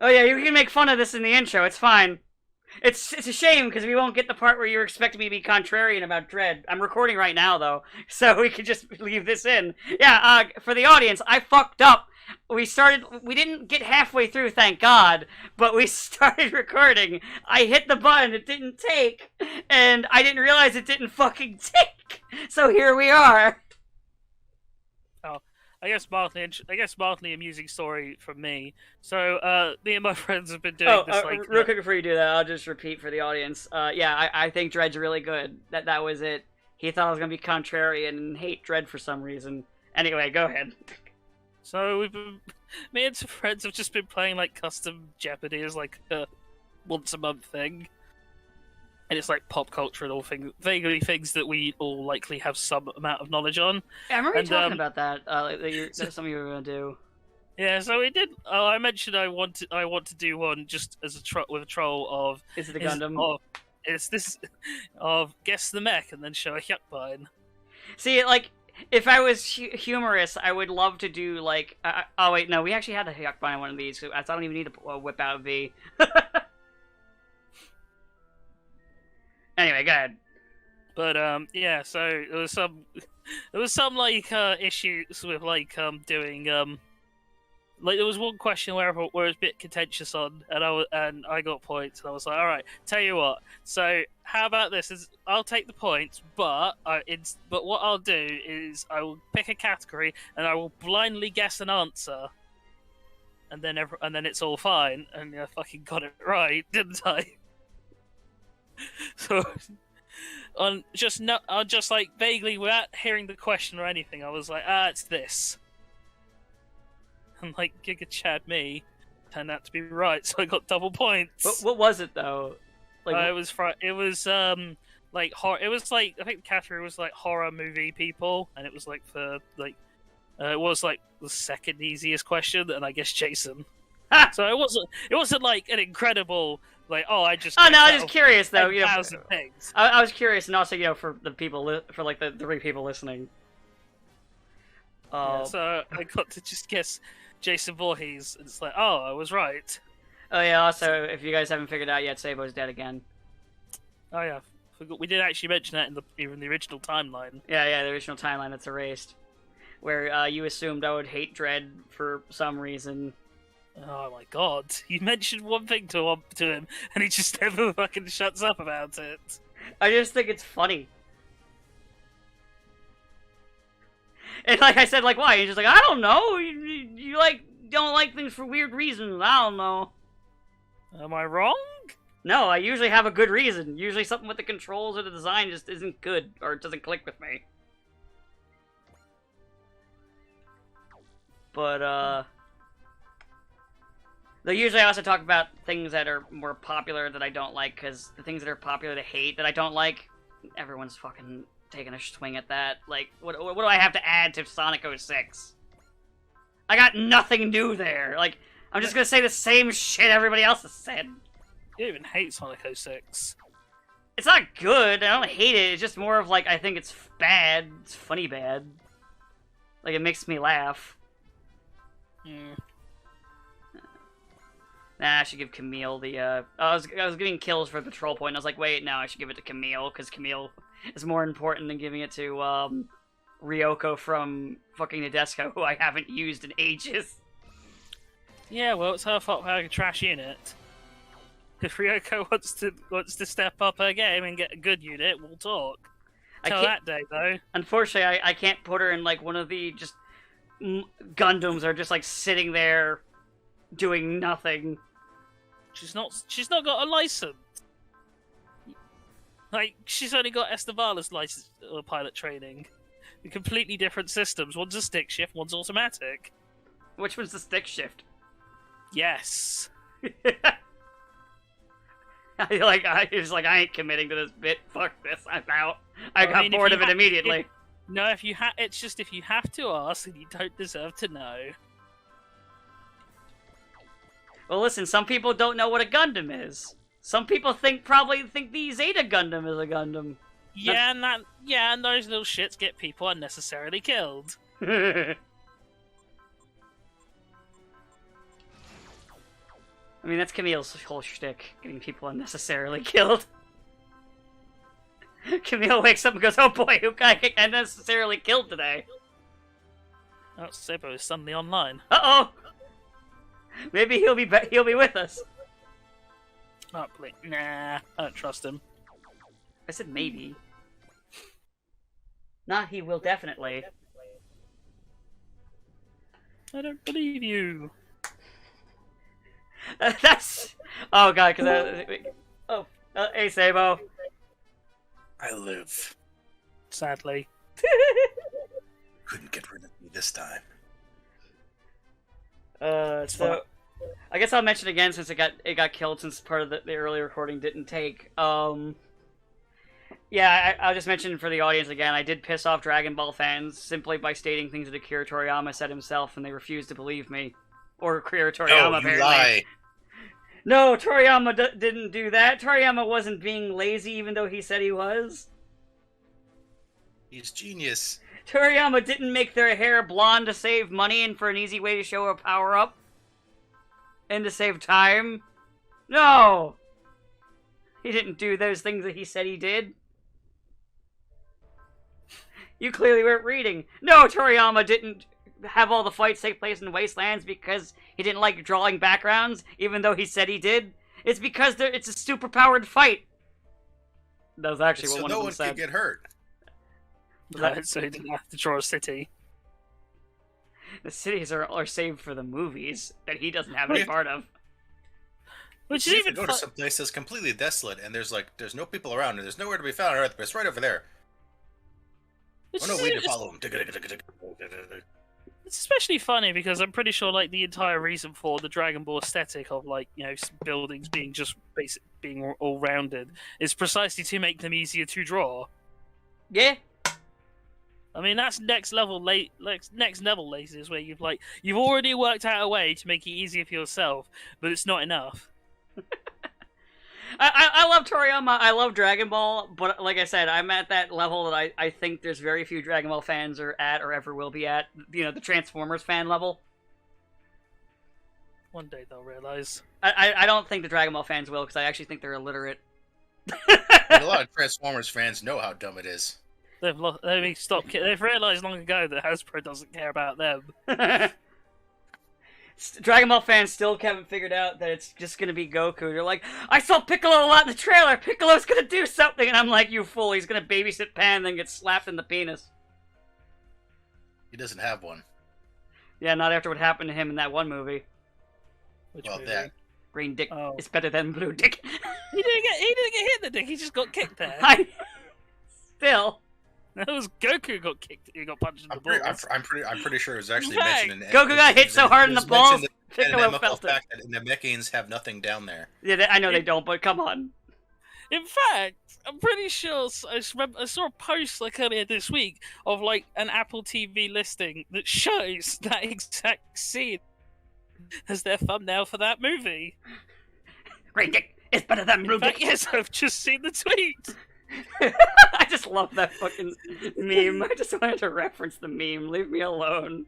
Oh yeah, you can make fun of this in the intro. It's fine. It's a shame because we won't get the part where you're expecting me to be contrarian about Dread. I'm recording right now though, so we could just leave this in. Yeah, for the audience, I fucked up. We didn't get halfway through, thank God, but we started recording. I hit the button, it didn't take, and I didn't realize it didn't fucking take. So here we are. Oh, I guess mildly amusing story from me. So, me and my friends have been Oh, doing this real quick before you do that, I'll just repeat for the audience. Yeah, I think Dread's really good. That was it. He thought I was gonna be contrarian and hate Dread for some reason. Anyway, go ahead. So me and some friends have just been playing like custom Jeopardy as like a once a month thing, and it's like pop culture and all things, vaguely things that we all likely have some amount of knowledge on. Yeah, I remember you And talking about that. That's something you were gonna do. yeah, so we did. Oh, I mentioned I want to do one just as with a troll of Is it the is Gundam? of is this of guess the mech and then show a Hyukbine. See, like, if I was humorous, I would love to do like. Oh wait, no, we actually had a Hyukbine one of these. So I don't even need to whip out V. Anyway, go ahead. But yeah, so there was some like issues with like doing like there was one question where it was a bit contentious on, and I got points, and I was like, all right, tell you what. So how about this? Is I'll take the points, but but what I'll do is I will pick a category and I will blindly guess an answer, and then it's all fine, and I fucking got it right, didn't I? So on just like vaguely without hearing the question or anything, I was like, it's this. And like Giga Chad me turned out to be right, so I got double points. What was it though? Like it was like horror. It was like I think the category was like horror movie people, and it was like for like it was like the second easiest question, and I guess Jason. So it wasn't like an incredible like I just. Oh no, I was just curious though. You know, things. I was curious, and also for the people for like the three people listening. Yeah, so I got to just guess Jason Voorhees, and it's like, I was right. Oh yeah, also, if you guys haven't figured out yet, Sabo's dead again. Oh yeah, forgot we did actually mention that in the original timeline. Yeah, the original timeline that's erased, where you assumed I would hate Dread for some reason. Oh my god, you mentioned one thing to him, and he just never fucking shuts up about it. I just think it's funny. And like I said, like, why? He's just like, I don't know. You like don't like things for weird reasons. I don't know. Am I wrong? No, I usually have a good reason. Usually something with the controls or the design just isn't good, or it doesn't click with me. But, though usually I also talk about things that are more popular that I don't like, because the things that are popular to hate that I don't like, everyone's fucking taking a swing at that. Like, what do I have to add to Sonic 06? I got nothing new there. Like, I'm just gonna say the same shit everybody else has said. You even hate Sonic 06. It's not good. I don't hate it. It's just more of like, I think it's bad. It's funny bad. Like, it makes me laugh. Hmm. Nah, I should give Camille the, I was giving kills for the Troll Point. I was like, wait, no, I should give it to Camille, because Camille is more important than giving it to, Ryoko from fucking Nadesco, who I haven't used in ages. Yeah, well, it's her fault for having a trash unit. If Ryoko wants to step up her game and get a good unit, we'll talk. Till that day, though. Unfortunately, I can't put her in, like, one of the just Gundams are just, like, sitting there doing nothing. She's not got a license. Like, she's only got Estevala's license pilot training. They're completely different systems. One's a stick shift, one's automatic. Which one's the stick shift? Yes. I ain't committing to this bit. Fuck this. I'm out. I got bored of it immediately. It's just if you have to ask, and you don't deserve to know. Well, listen. Some people don't know what a Gundam is. Some people probably think the Zeta Gundam is a Gundam. Yeah, and those little shits get people unnecessarily killed. I mean, that's Camille's whole shtick, getting people unnecessarily killed. Camille wakes up and goes, "Oh boy, who got unnecessarily killed today?" Oh, Sebo is suddenly online. Uh-oh! Maybe he'll be with us. Oh, please. Nah, I don't trust him. I said maybe. Nah, he will definitely. I don't believe you. That's... Oh god, because hey Sabo. I live. Sadly. Couldn't get rid of me this time. So I guess I'll mention again since it got killed since part of the early recording didn't take. Yeah, I'll just mention for the audience again, I did piss off Dragon Ball fans simply by stating things that Akira Toriyama said himself, and they refused to believe me. Or Akira Toriyama, No, you apparently. lie. No, Toriyama didn't do that. Toriyama wasn't being lazy, even though he said he was. He's genius. Toriyama didn't make their hair blonde to save money and for an easy way to show a power-up. And to save time. No! He didn't do those things that he said he did. You clearly weren't reading. No, Toriyama didn't have all the fights take place in Wastelands because he didn't like drawing backgrounds, even though he said he did. It's because it's a super-powered fight. That was actually So what one no of them one said. could get hurt. So he didn't have to draw a city. The cities are saved for the movies that he doesn't have any part of. Which You is have to even go to some place that's completely desolate, and there's no people around, and there's nowhere to be found on Earth, but it's right over there. Oh no, we need to follow him. It's especially funny because I'm pretty sure like the entire reason for the Dragon Ball aesthetic of like, you know, buildings being just being all rounded is precisely to make them easier to draw. Yeah. I mean that's next level lazy is where you've already worked out a way to make it easier for yourself, but it's not enough. I love Toriyama, I love Dragon Ball, but like I said, I'm at that level that I think there's very few Dragon Ball fans are at or ever will be at. You know, the Transformers fan level. One day they'll realize. I don't think the Dragon Ball fans will, because I actually think they're illiterate. But a lot of Transformers fans know how dumb it is. They've realized long ago that Hasbro doesn't care about them. Dragon Ball fans still haven't figured out that it's just gonna be Goku. They're like, I saw Piccolo a lot in the trailer. Piccolo's gonna do something, and I'm like, you fool! He's gonna babysit Pan, and then get slapped in the penis. He doesn't have one. Yeah, not after what happened to him in that one movie. Which Well, movie? that. Green dick Oh. is better than blue dick. He didn't get hit in the dick. He just got kicked there. Still. That was Goku got kicked. He got punched in the balls. I'm pretty sure it was actually In fact, mentioned in Goku got hit so hard in the balls, Piccolo the felt it. fact that the Namekians have nothing down there. Yeah, I know they don't, but come on. In fact, I'm pretty sure I saw a post like earlier this week of like an Apple TV listing that shows that exact scene as their thumbnail for that movie. Green dick is better than blue In fact, dick. yes, I've just seen the tweet. I just love that fucking meme. I just wanted to reference the meme. Leave me alone.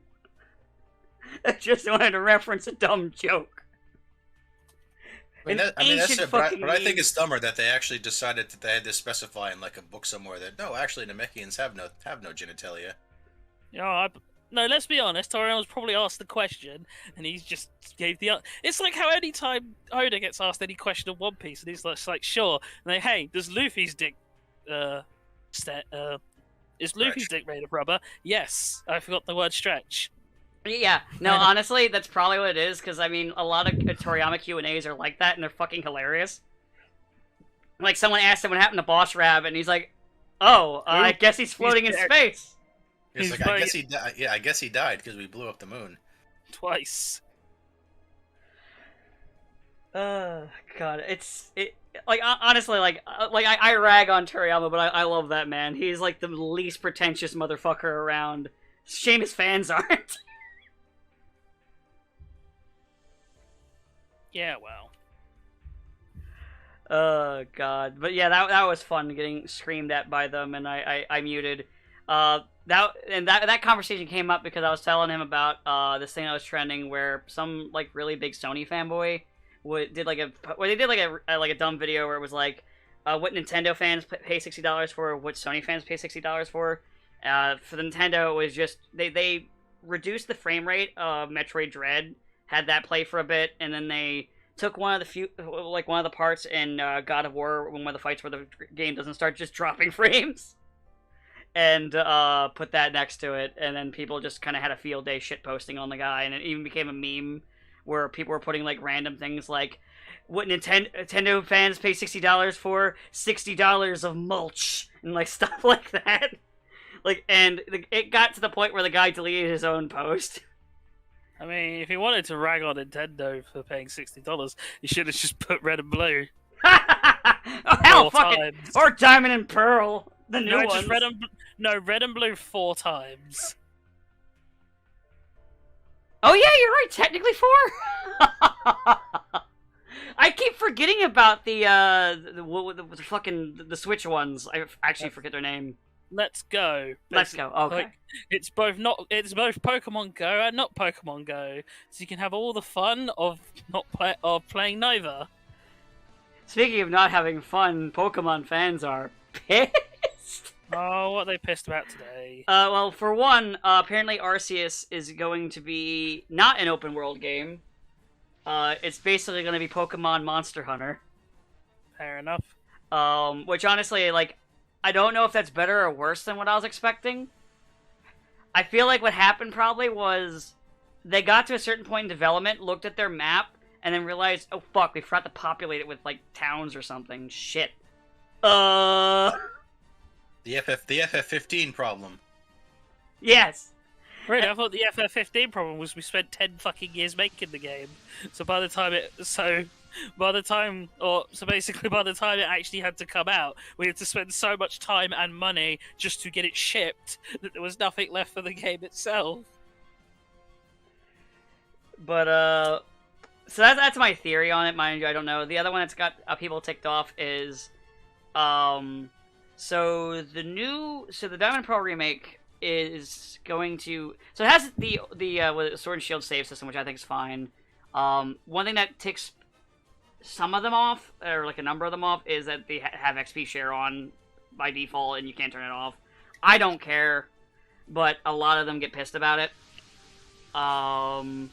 I just wanted to reference a dumb joke. That's ancient it, but fucking I think meme. it's dumber that they actually decided that they had to specify in like a book somewhere that no, actually Namekians have no genitalia. No, let's be honest. Toriyama's probably asked the question, and he's just gave the. It's like how any time Oda gets asked any question of One Piece, and he's just like, "Sure." And they, "Hey, does Luffy's dick, is Luffy's dick made of rubber?" Yes, I forgot the word stretch. Yeah, no, honestly, that's probably what it is, because, I mean, a lot of Toriyama Q&As are like that, and they're fucking hilarious. Like, someone asked him what happened to Boss Rabbit, and he's like, oh, I guess he's floating in dead. space. It's He's like, I like- guess he died. Yeah, I guess he died because we blew up the moon. Twice. God, like, honestly, I rag on Toriyama, but I love that man. He's, like, the least pretentious motherfucker around. Shame his fans aren't. Yeah, well. Oh God, but yeah, that was fun getting screamed at by them, and I muted. That conversation came up because I was telling him about this thing that was trending where some like really big Sony fanboy did like a dumb video where it was like, what Nintendo fans pay $60 for, what Sony fans pay $60 for. For the Nintendo, it was just they reduced the frame rate of Metroid Dread, had that play for a bit, and then they took one of the parts in God of War, one of the fights where the game doesn't start just dropping frames, and put that next to it, and then people just kind of had a field day shit posting on the guy, and it even became a meme where people were putting like random things like, what Nintendo fans pay $60 for, $60 of mulch, and like stuff like that. Like, and it got to the point where the guy deleted his own post. I mean, if he wanted to rag on Nintendo for paying $60, he should have just put Red and Blue. Oh, hell, 4 fuck it. times. Or Diamond and Pearl, the new No, ones. just Red and Blue 4 times. Oh yeah, you're right. Technically 4. I keep forgetting about the fucking the Switch ones. I actually forget their name. Let's go. Let's go. Okay. Like, it's both Pokemon Go and not Pokemon Go, so you can have all the fun of playing neither. Speaking of not having fun, Pokemon fans are pissed. Oh, what are they pissed about today? Well, for one, apparently Arceus is going to be not an open world game. It's basically going to be Pokemon Monster Hunter. Fair enough. Which honestly, like, I don't know if that's better or worse than what I was expecting. I feel like what happened probably was they got to a certain point in development, looked at their map, and then realized, oh fuck, we forgot to populate it with, like, towns or something. Shit. The FF15 problem. Yes. Really, I thought the FF15 problem was we spent 10 fucking years making the game. So by the time it actually had to come out, we had to spend so much time and money just to get it shipped that there was nothing left for the game itself. But, so that's my theory on it, mind you, I don't know. The other one that's got people ticked off is, so the Diamond Pearl remake is going to, so it has the Sword and Shield save system, which I think is fine. One thing that ticks some of them off, or like a number of them off, is that they have XP share on by default and you can't turn it off. I don't care, but a lot of them get pissed about it. And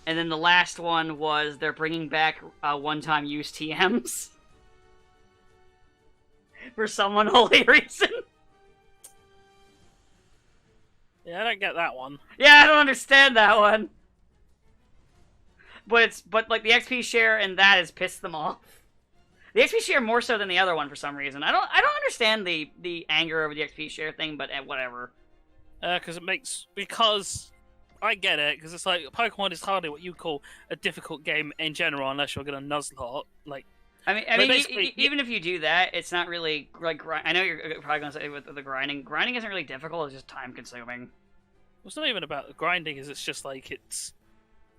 then the last one was they're bringing back one-time use TMs for some unholy reason. Yeah, I don't get that one. Yeah, I don't understand that one. But like the XP share and that has pissed them off. The XP share more so than the other one for some reason. I don't understand the anger over the XP share thing, but whatever. Because I get it, because it's like Pokemon is hardly what you call a difficult game in general, unless you're gonna Nuzlocke. Like, I mean, even if you do that, it's not really like I know you're probably gonna say with the grinding. Grinding isn't really difficult; it's just time consuming. It's not even about the grinding; it's just like it's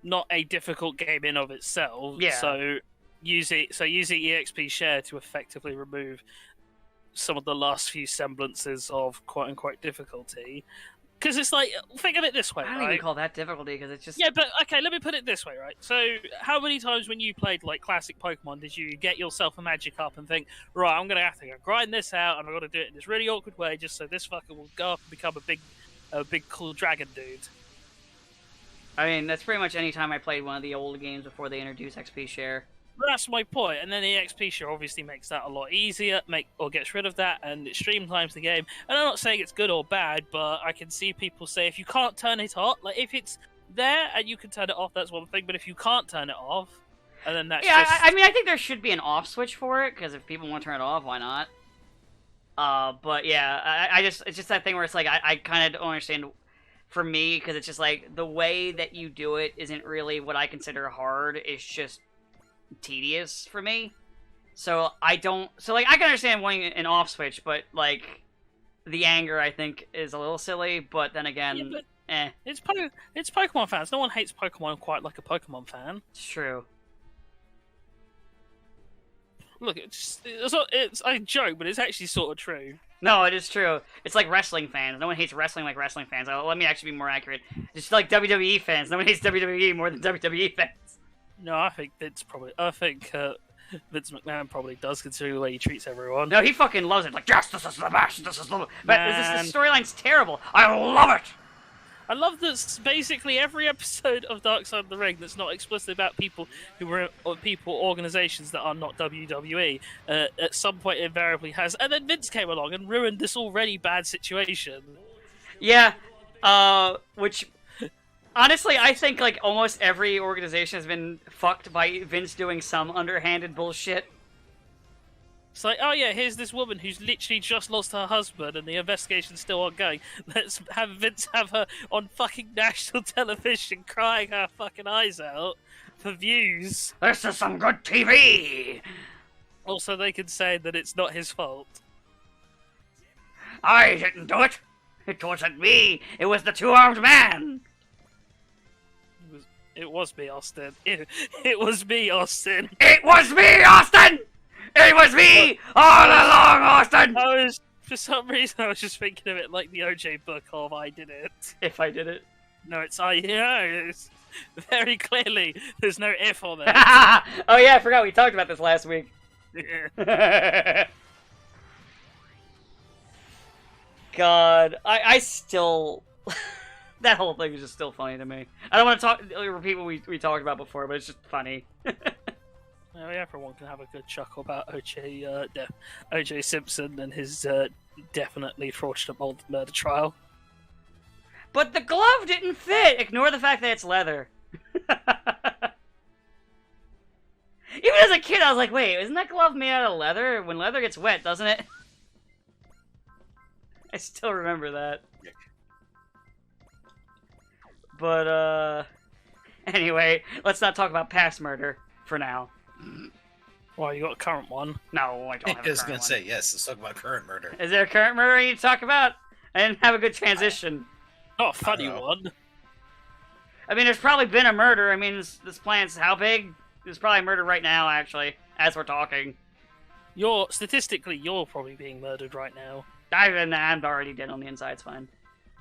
not a difficult game in of itself. Yeah. So using EXP share to effectively remove some of the last few semblances of quote unquote difficulty. Because it's like, think of it this way, I don't right? even call that difficulty because it's just Yeah, but okay, let me put it this way, right? So, how many times when you played like classic Pokemon did you get yourself a magic up and think, right, I'm gonna have to go grind this out, and I'm gonna do it in this really awkward way, just so this fucker will go up and become a big cool dragon dude? I mean, that's pretty much any time I played one of the old games before they introduced XP share. That's my point. And then the XP share obviously makes that a lot easier, or gets rid of that, and it streamlines the game. And I'm not saying it's good or bad, but I can see people say if you can't turn it off, like if it's there and you can turn it off, that's one thing. But if you can't turn it off, and then that's yeah, just... I mean, I think there should be an off switch for it because if people want to turn it off, why not? But yeah, it's just that thing where it's like I kind of don't understand. For me, because it's just like the way that you do it isn't really what I consider hard. It's just tedious for me. So I can understand wanting an off switch, but like the anger I think is a little silly. But then again, It's Pokemon fans. No one hates Pokemon quite like a Pokemon fan. It's true. Look, I joke, but it's actually sort of true. No, it is true. It's like wrestling fans. No one hates wrestling like wrestling fans. Let me actually be more accurate. Just like WWE fans. No one hates WWE more than WWE fans. No, I think Vince probably. I think Vince McMahon probably does, considering the way he treats everyone. No, he fucking loves it. Like, yes, this is the best. This is the. But Man. this storyline's terrible. I love it. I love that basically every episode of Dark Side of the Ring that's not explicitly about people who were or people organizations that are not WWE at some point invariably has, and then Vince came along and ruined this already bad situation. Yeah, which honestly, I think like almost every organization has been fucked by Vince doing some underhanded bullshit. It's like, oh yeah, here's this woman who's literally just lost her husband and the investigation's still ongoing. Let's have Vince have her on fucking national television crying her fucking eyes out for views. This is some good TV. Also, they can say that it's not his fault. I didn't do it. It wasn't me. It was the two-armed man. It was me, Austin. It was me, Austin. It was me, Austin. It was me all along, Austin. For some reason, I was just thinking of it like the OJ book of I Did It. If I did it. No, it's I. Yeah, it's very clearly. There's no if on it. Oh yeah, I forgot we talked about this last week. Yeah. God, I still... that whole thing is just still funny to me. I don't want to repeat what we talked about before, but it's just funny. Oh, yeah, everyone can have a good chuckle about OJ Simpson and his definitely fraudulent murder trial. But the glove didn't fit! Ignore the fact that it's leather. Even as a kid, I was like, wait, isn't that glove made out of leather? When leather gets wet, doesn't it? I still remember that. But, anyway, let's not talk about past murder for now. Well, you got a current one. No, I don't have a I was current gonna one. say yes. Let's talk about current murder. Is there a current murder you need to talk about? I didn't have a good transition. Not a funny know. one. I mean, there's probably been a murder. I mean, this plant's how big? There's probably a murder right now, actually, as we're talking. Statistically, you're probably being murdered right now. I'm already dead on the inside, it's fine.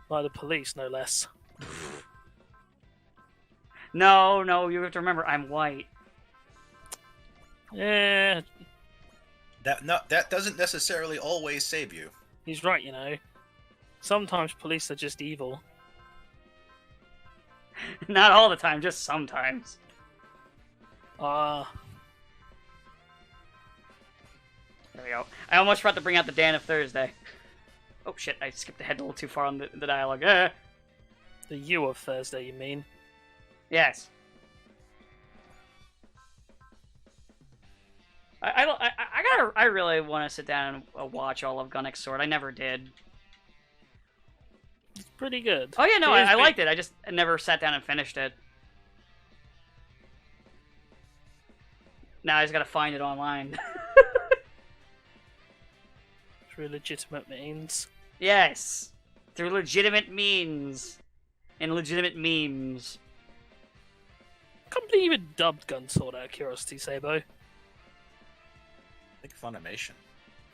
By the police, no less. No, you have to remember, I'm white. Yeah, That doesn't necessarily always save you. he's right, you know. Sometimes police are just evil. Not all the time, just sometimes. Ah, There we go. I almost forgot to bring out the Dan of Thursday. Oh shit, I skipped ahead a little too far on the dialogue. the you of Thursday, you mean? Yes. I really want to sit down and watch all of Gunnick's Sword. I never did. It's pretty good. Oh yeah, no, It is I big. liked it. I just never sat down and finished it. Now I just gotta find it online. Through legitimate means. Yes, through legitimate means and legitimate memes. Company even dubbed Gunsword out of curiosity, Sabo. I think Funimation.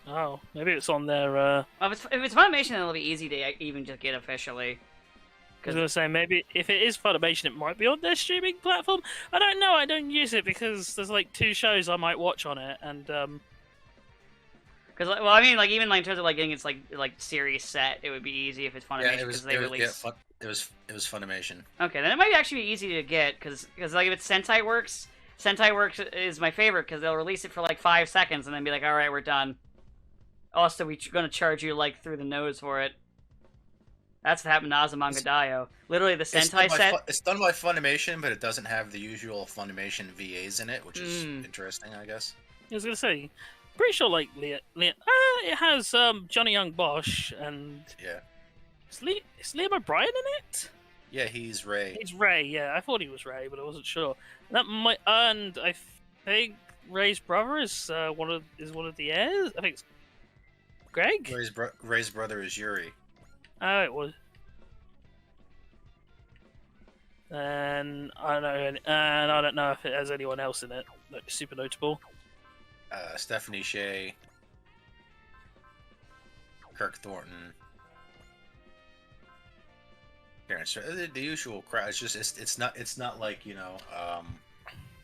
Oh, maybe it's on their. Well, if it's Funimation, then it'll be easy to even just get officially. I was gonna say maybe if it is Funimation, it might be on their streaming platform. I don't know. I don't use it because there's like 2 shows I might watch on it, and Because, well, I mean, like even like in terms of like getting its like series set, it would be easy if it's Funimation because they release. It was Funimation. Okay, then it might actually be easy to get because like if it's Sentai Works is my favorite because they'll release it for like 5 seconds and then be like, all right, we're done. Also, we're gonna charge you like through the nose for it. That's what happened to Azumanga Daioh. Literally, the Sentai set. It's done by Funimation, but it doesn't have the usual Funimation VAs in it, which is interesting, I guess. I was gonna say, pretty sure like it has Johnny Young Bosch and Yeah. is Liam O'Brien in it? Yeah, he's Ray. He's Ray. Yeah, I thought he was Ray, but I wasn't sure. That might, and I think Ray's brother is one of the heirs. I think it's Greg. Ray's brother is Yuri. Oh, it was. And I don't know if it has anyone else in it that's super notable. Stephanie Shea. Kirk Thornton. Parents, the usual crowd. It's just it's not like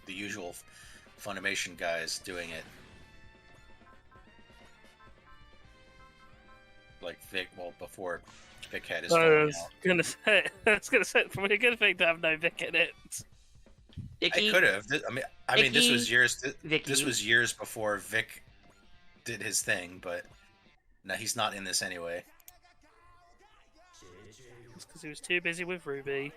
the usual Funimation guys doing it. Like Vic, well, before Vic had his I phone was out. gonna say, it's probably a good thing to have no Vic in it. Icky, I could have. I mean, this was Icky, years. Vicky. This was years before Vic did his thing, but no, he's not in this anyway. It's because he was too busy with Ruby.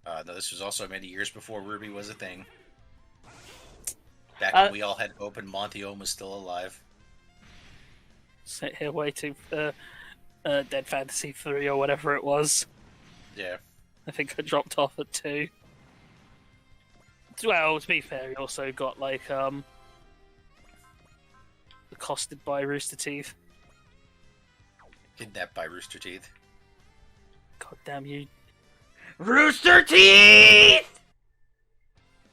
No, this was also many years before Ruby was a thing. Back when we all had hope and Monty Ohm was still alive. Sit here waiting for Dead Fantasy 3 or whatever it was. Yeah. I think I dropped off at 2. Well, to be fair, he also got like accosted by Rooster Teeth. Kidnapped by Rooster Teeth. God damn you! Rooster Teeth!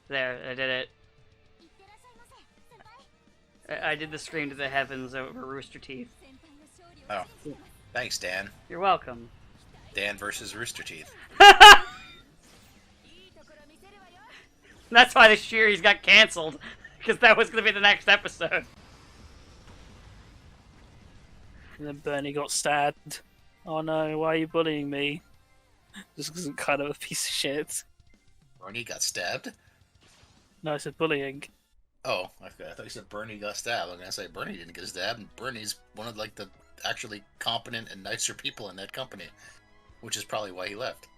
There, I did it. I did the scream to the heavens over Rooster Teeth. Oh. Thanks, Dan. You're welcome. Dan versus Rooster Teeth. That's why the series got canceled, because that was going to be the next episode. And then Bernie got stabbed. Oh no, why are you bullying me? Just because I'm kind of a piece of shit. Bernie got stabbed? No, I said bullying. Oh, I thought you said Bernie got stabbed. I'm gonna say Bernie didn't get stabbed, and Bernie's one of like the actually competent and nicer people in that company, which is probably why he left.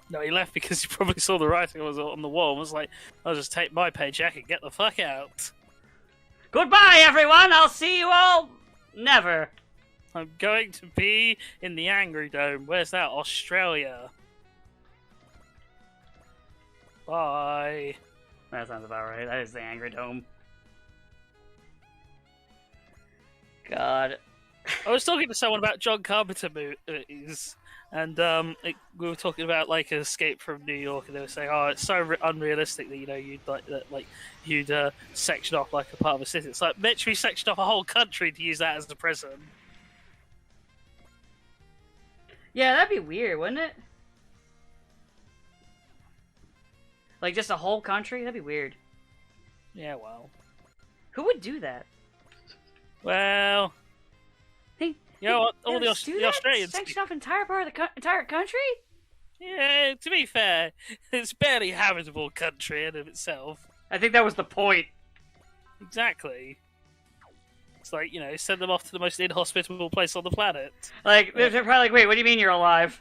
No, he left because he probably saw the writing was on the wall and was like, I'll just take my paycheck and get the fuck out. Goodbye, everyone! I'll see you all never. I'm going to be in the Angry Dome. Where's that? Australia. Bye. That sounds about right. That is the Angry Dome. God. I was talking to someone about John Carpenter movies, and we were talking about like Escape from New York, and they were saying, "Oh, it's so unrealistic that you'd section off like a part of a city. It's like literally sectioned off a whole country to use that as a prison." Yeah, that'd be weird, wouldn't it? Like, just a whole country? That'd be weird. Yeah, well. Who would do that? Well, you know what? All the Australians. Section off entire part of the entire country? Yeah, to be fair, it's barely a habitable country in of itself. I think that was the point. Exactly. It's like, send them off to the most inhospitable place on the planet. Like, they're probably like, wait, what do you mean you're alive?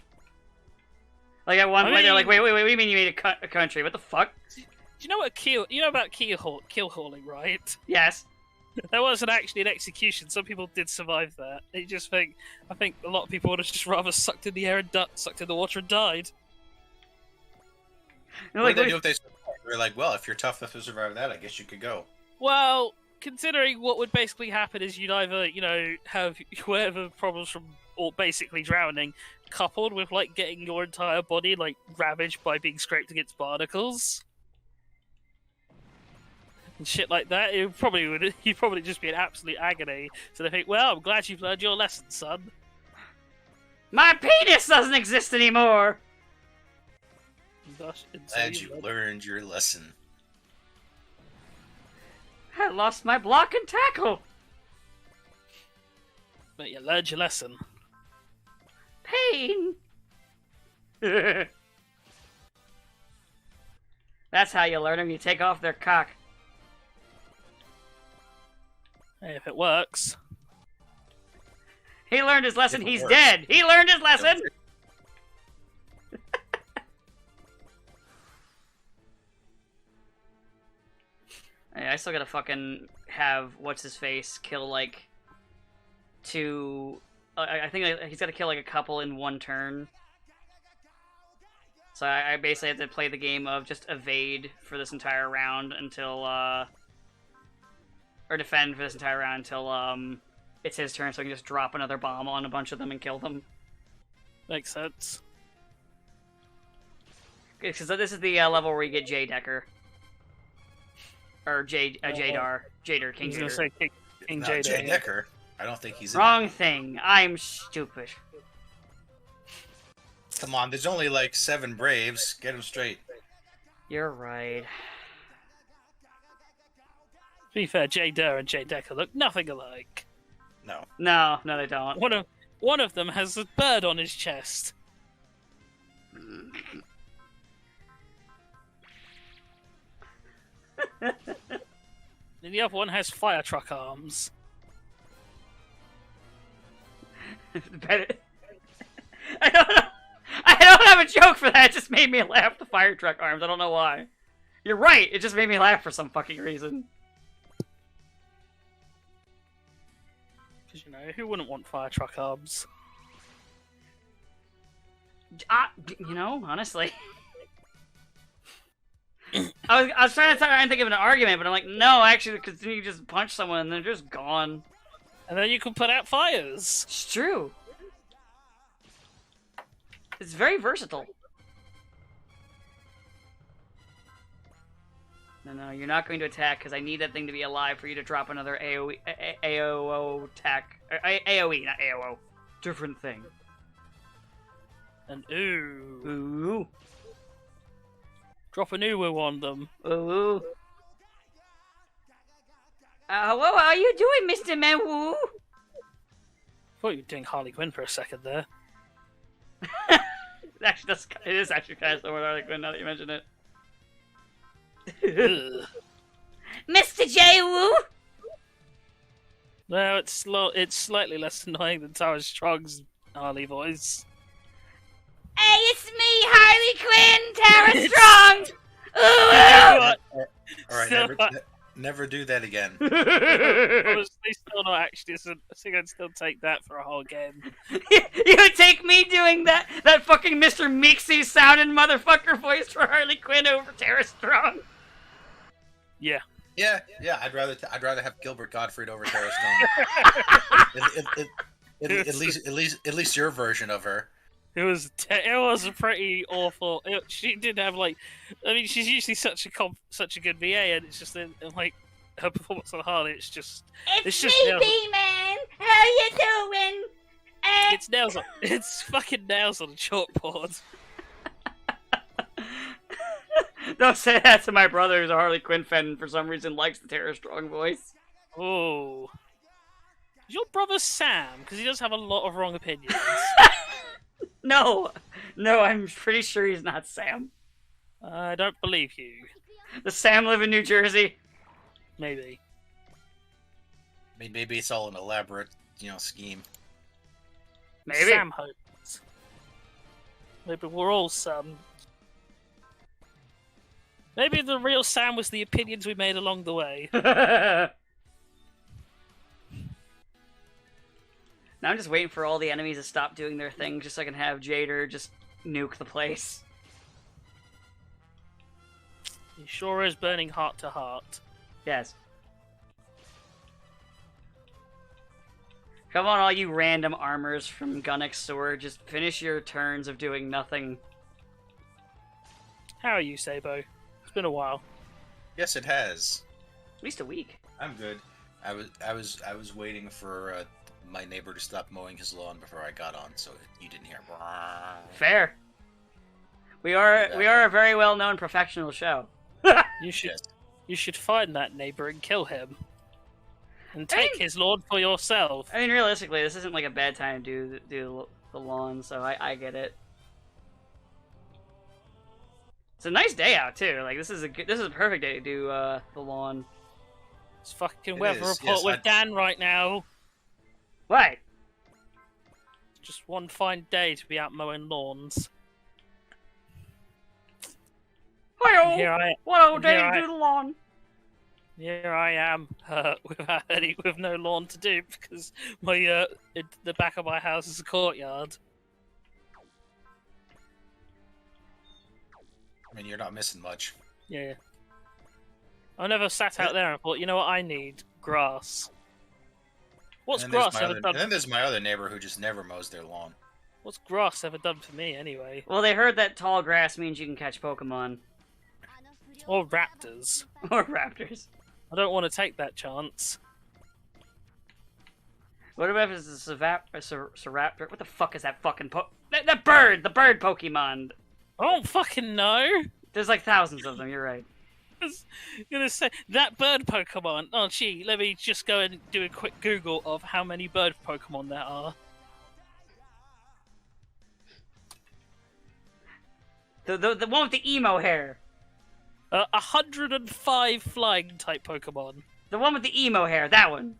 Like, at one point, they're like, wait, what do you mean you made a country? What the fuck? Do you know what you know about kill hauling, right? Yes. That wasn't actually an execution. Some people did survive that. I think a lot of people would have just rather sucked in the air and sucked in the water and died. What did they do if they survived? They're like, well, if you're tough enough to survive that, I guess you could go. Well, considering what would basically happen is you'd either, have whatever problems from or basically drowning, coupled with like getting your entire body like ravaged by being scraped against barnacles. And shit like that, you'd probably just be in absolute agony. So they think, well, I'm glad you've learned your lesson, son. My penis doesn't exist anymore! Glad you learned your lesson. I lost my block and tackle! But you learned your lesson. Pain! That's how you learn them, you take off their cock. Hey, if it works. He learned his lesson, he's works. dead! He learned his lesson! I still gotta fucking have what's-his-face kill, like, two... I think he's gotta kill, like, a couple in one turn. So I basically have to play the game of just evade for this entire round until, or defend for this entire round until, it's his turn, so I can just drop another bomb on a bunch of them and kill them. Makes sense. Because this is the level where you get J Decker. Or Jadar. Jader, King I was Jader. gonna say King Not Jader. Jay Decker. I don't think he's in Wrong that. thing. I'm stupid. Come on, there's only like 7 Braves. Get them straight. You're right. be fair, Jay Durr and Jay Decker look nothing alike. No. No, they don't. One of them has a bird on his chest. And the other one has fire truck arms. Better. I don't know. I don't have a joke for that. It just made me laugh. The fire truck arms. I don't know why. You're right. It just made me laugh for some fucking reason. Because, you know, who wouldn't want fire truck arms? You know, honestly. I was trying to think of an argument, but I'm like, no, actually, because then you just punch someone and they're just gone. And then you can put out fires. It's true. It's very versatile. No, you're not going to attack because I need that thing to be alive for you to drop another AOO attack. AOE, not AOO. Different thing. And ooh. Ooh. Drop an ooh on them. Ooh. Hello, how are you doing, Mr. Manwoo? Thought you were doing Harley Quinn for a second there. It is actually kind of similar to Harley Quinn now that you mention it. Ugh. Mr. J. Woo! No, it's slightly less annoying than Tara Strong's Harley voice. Hey, it's me, Harley Quinn, Tara Strong! Ooh! Alright, never do that again. Honestly, still not actually. I think I'd still take that for a whole game. You would take me doing that fucking Mr. Meeksy sounding motherfucker voice for Harley Quinn over Tara Strong? Yeah. Yeah. I'd rather have Gilbert Gottfried over Tara Strong. At least your version of her. It was a pretty awful. She did have I mean, she's usually such a good VA, and it's just like her performance on Harley. It's just It's just me, B-Man! How you doing? It's fucking nails on a chalkboard. Don't say that to my brother who's a Harley Quinn fan and for some reason likes the Tara Strong voice. Oh. Is your brother Sam? Because he does have a lot of wrong opinions. No, I'm pretty sure he's not Sam. I don't believe you. Does Sam live in New Jersey? Maybe. I mean, maybe it's all an elaborate, scheme. Maybe. Sam hopes. Maybe we're all Sam. Maybe the real Sam was the opinions we made along the way. Now I'm just waiting for all the enemies to stop doing their thing just so I can have Jader just nuke the place. He sure is burning heart to heart. Yes. Come on, all you random armors from Gunnock's sword. Just finish your turns of doing nothing. How are you, Sabo? It's been a while. Yes, it has. At least a week. I'm good. I was waiting for my neighbor to stop mowing his lawn before I got on, so you didn't hear. Fair. We are a very well-known professional show. You should Yes. you should find that neighbor and kill him. And take his lawn for yourself. I mean, realistically, this isn't like a bad time to do the lawn, so I get it. It's a nice day out too. Like this is a perfect day to do the lawn. It's fucking It weather is, report yes, with Dan right now. What? Just one fine day to be out mowing lawns. Hi-oh! Here I What old day here to I- do the lawn? Here I am, with no lawn to do because the back of my house is a courtyard. I mean, you're not missing much. Yeah. I never sat out there and thought, you know what I need? Grass. What's And then there's grass my ever other- done? And then there's my other neighbor who just never mows their lawn. What's grass ever done for me anyway? Well, they heard that tall grass means you can catch Pokemon. Or raptors. Or raptors. I don't want to take that chance. What about if it's a Raptor? What the fuck is that fucking that bird! The bird Pokemon! I don't fucking know. There's like thousands of them, you're right. was gonna say that bird Pokemon. Oh, gee, let me just go and do a quick Google of how many bird Pokemon there are. The one with the emo hair. 105 flying type Pokemon. The one with the emo hair. That one.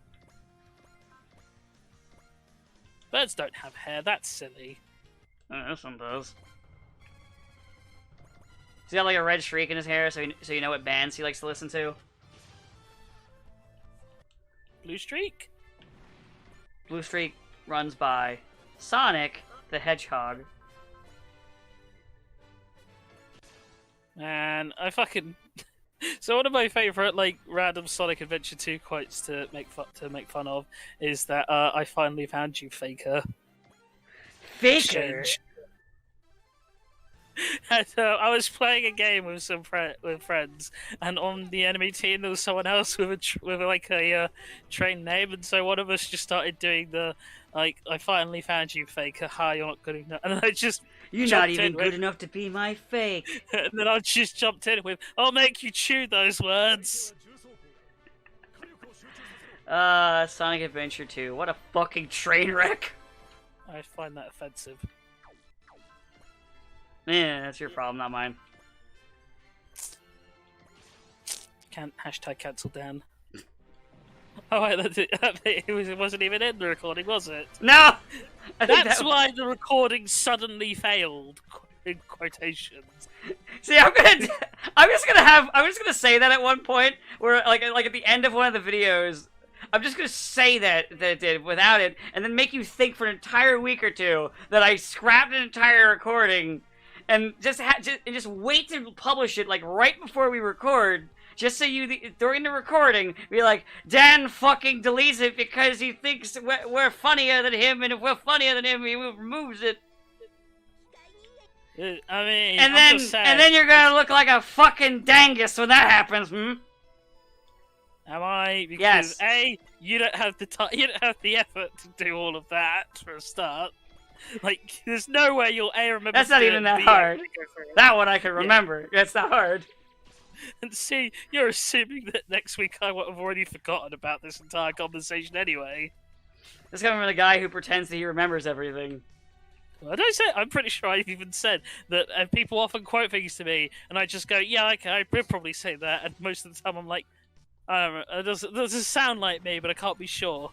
Birds don't have hair. That's silly. This one does. He's got like a red streak in his hair, so you know what bands he likes to listen to. Blue Streak? Blue Streak runs by Sonic the Hedgehog. And I fucking... So one of my favourite like random Sonic Adventure 2 quotes to make fun of is that I finally found you, Faker. Faker? Exchange. And, I was playing a game with with friends, and on the enemy team there was someone else with a train name, and so one of us just started doing the like, I finally found you, Faker. Ha, you're not good enough. And I just You're not even good enough to be my fake. And then I just jumped in with, I'll make you chew those words. Sonic Adventure 2. What a fucking train wreck. I find that offensive. Yeah, that's your problem, not mine. Can't hashtag cancel Dan. Oh wait, it wasn't even in the recording, was it? No! That's why the recording suddenly failed. In quotations. See, I'm just gonna say that at one point, where like at the end of one of the videos, I'm just gonna say that it did without it, and then make you think for an entire week or two that I scrapped an entire recording, and just wait to publish it like right before we record. Just so during the recording, be like, Dan fucking deletes it because he thinks we're funnier than him, and if we're funnier than him, he removes it. I mean, and then you're gonna look like a fucking dangus when that happens, hmm? Am I? Because yes. A, you don't have the you don't have the effort to do all of that for a start. Like, there's no way you'll remember. That's not even that hard. That one I can remember. Yeah. That's not hard. And see, you're assuming that next week I would have already forgotten about this entire conversation anyway. This coming from the guy who pretends that he remembers everything. Well, I'm pretty sure I've even said that people often quote things to me, and I just go, yeah, okay, I would probably say that, and most of the time I'm like, I don't know, it doesn't sound like me, but I can't be sure.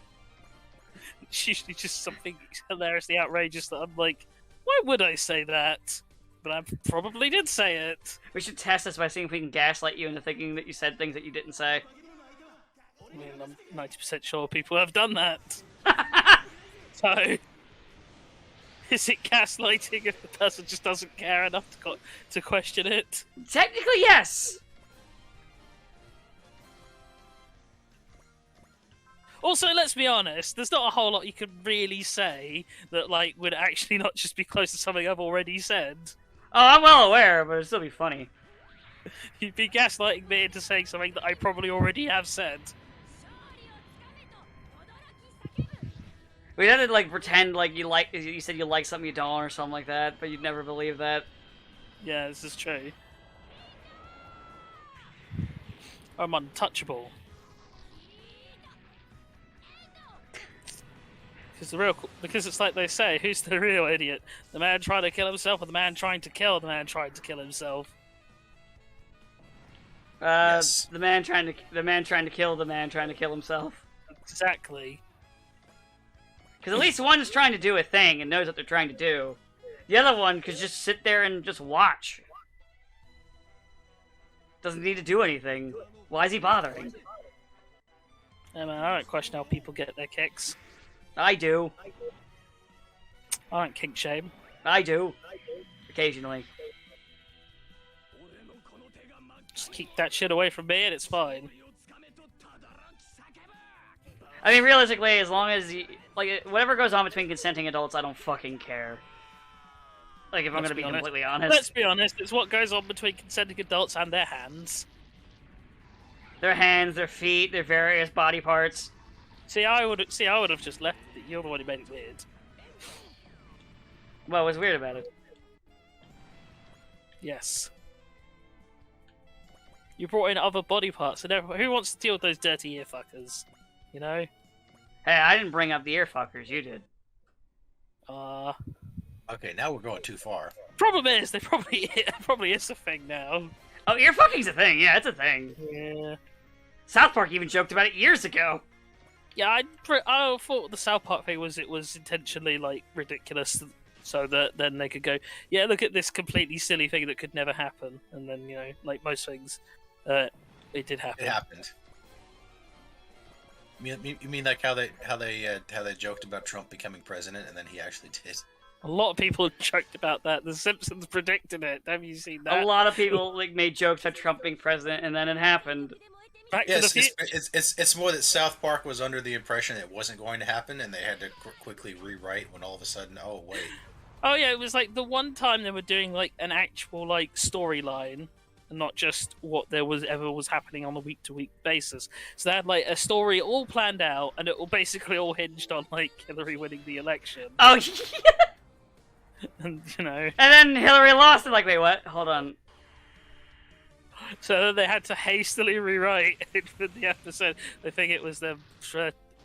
It's usually just something hilariously outrageous that I'm like, why would I say that? But I probably did say it. We should test this by seeing if we can gaslight you into thinking that you said things that you didn't say. I mean, I'm 90% sure people have done that. So, is it gaslighting if the person just doesn't care enough to question it? Technically, yes! Also, let's be honest, there's not a whole lot you could really say that, like, would actually not just be close to something I've already said. Oh, I'm well aware, but it'd still be funny. You'd be gaslighting me into saying something that I probably already have said. We had to, like, pretend like you said you like something you don't, or something like that, but you'd never believe that. Yeah, this is true. I'm untouchable. Because it's like they say, who's the real idiot? The man trying to kill himself, or the man trying to kill the man trying to kill himself? Yes. The man trying to kill the man trying to kill himself. Exactly. Because at least one's trying to do a thing and knows what they're trying to do. The other one could just sit there and just watch. Doesn't need to do anything. Why is he bothering? Yeah, man, I don't question how people get their kicks. I do. I don't kink shame. I do. Occasionally. Just keep that shit away from me and it's fine. I mean, realistically, as long as like, whatever goes on between consenting adults, I don't fucking care. Like, if I'm gonna be completely honest. Let's be honest, it's what goes on between consenting adults and their hands. Their hands, their feet, their various body parts. See, I would have just left it. You're the one who made it weird. What was weird about it? Yes. You brought in other body parts, and who wants to deal with those dirty ear fuckers? You know? Hey, I didn't bring up the ear fuckers. You did. Okay, now we're going too far. Problem is, they probably it probably is a thing now. Oh, ear fucking's a thing. Yeah, it's a thing. Yeah. South Park even joked about it years ago. Yeah, I thought the South Park thing was intentionally like ridiculous, so that then they could go, yeah, look at this completely silly thing that could never happen, and then like most things, it did happen. It happened. You mean like how they joked about Trump becoming president, and then he actually did. A lot of people joked about that. The Simpsons predicted it. Have you seen that? A lot of people like made jokes about Trump being president, and then it happened. Back to Yes, the Future. it's more that South Park was under the impression it wasn't going to happen, and they had to quickly rewrite when all of a sudden, oh wait. Oh yeah, it was like the one time they were doing like an actual like storyline, and not just what there was ever was happening on a week-to-week basis. So they had like a story all planned out, and it all basically all hinged on like Hillary winning the election. Oh, yeah. And And then Hillary lost. And like, wait, what? Hold on. so then they had to hastily rewrite it for the episode. I think it was the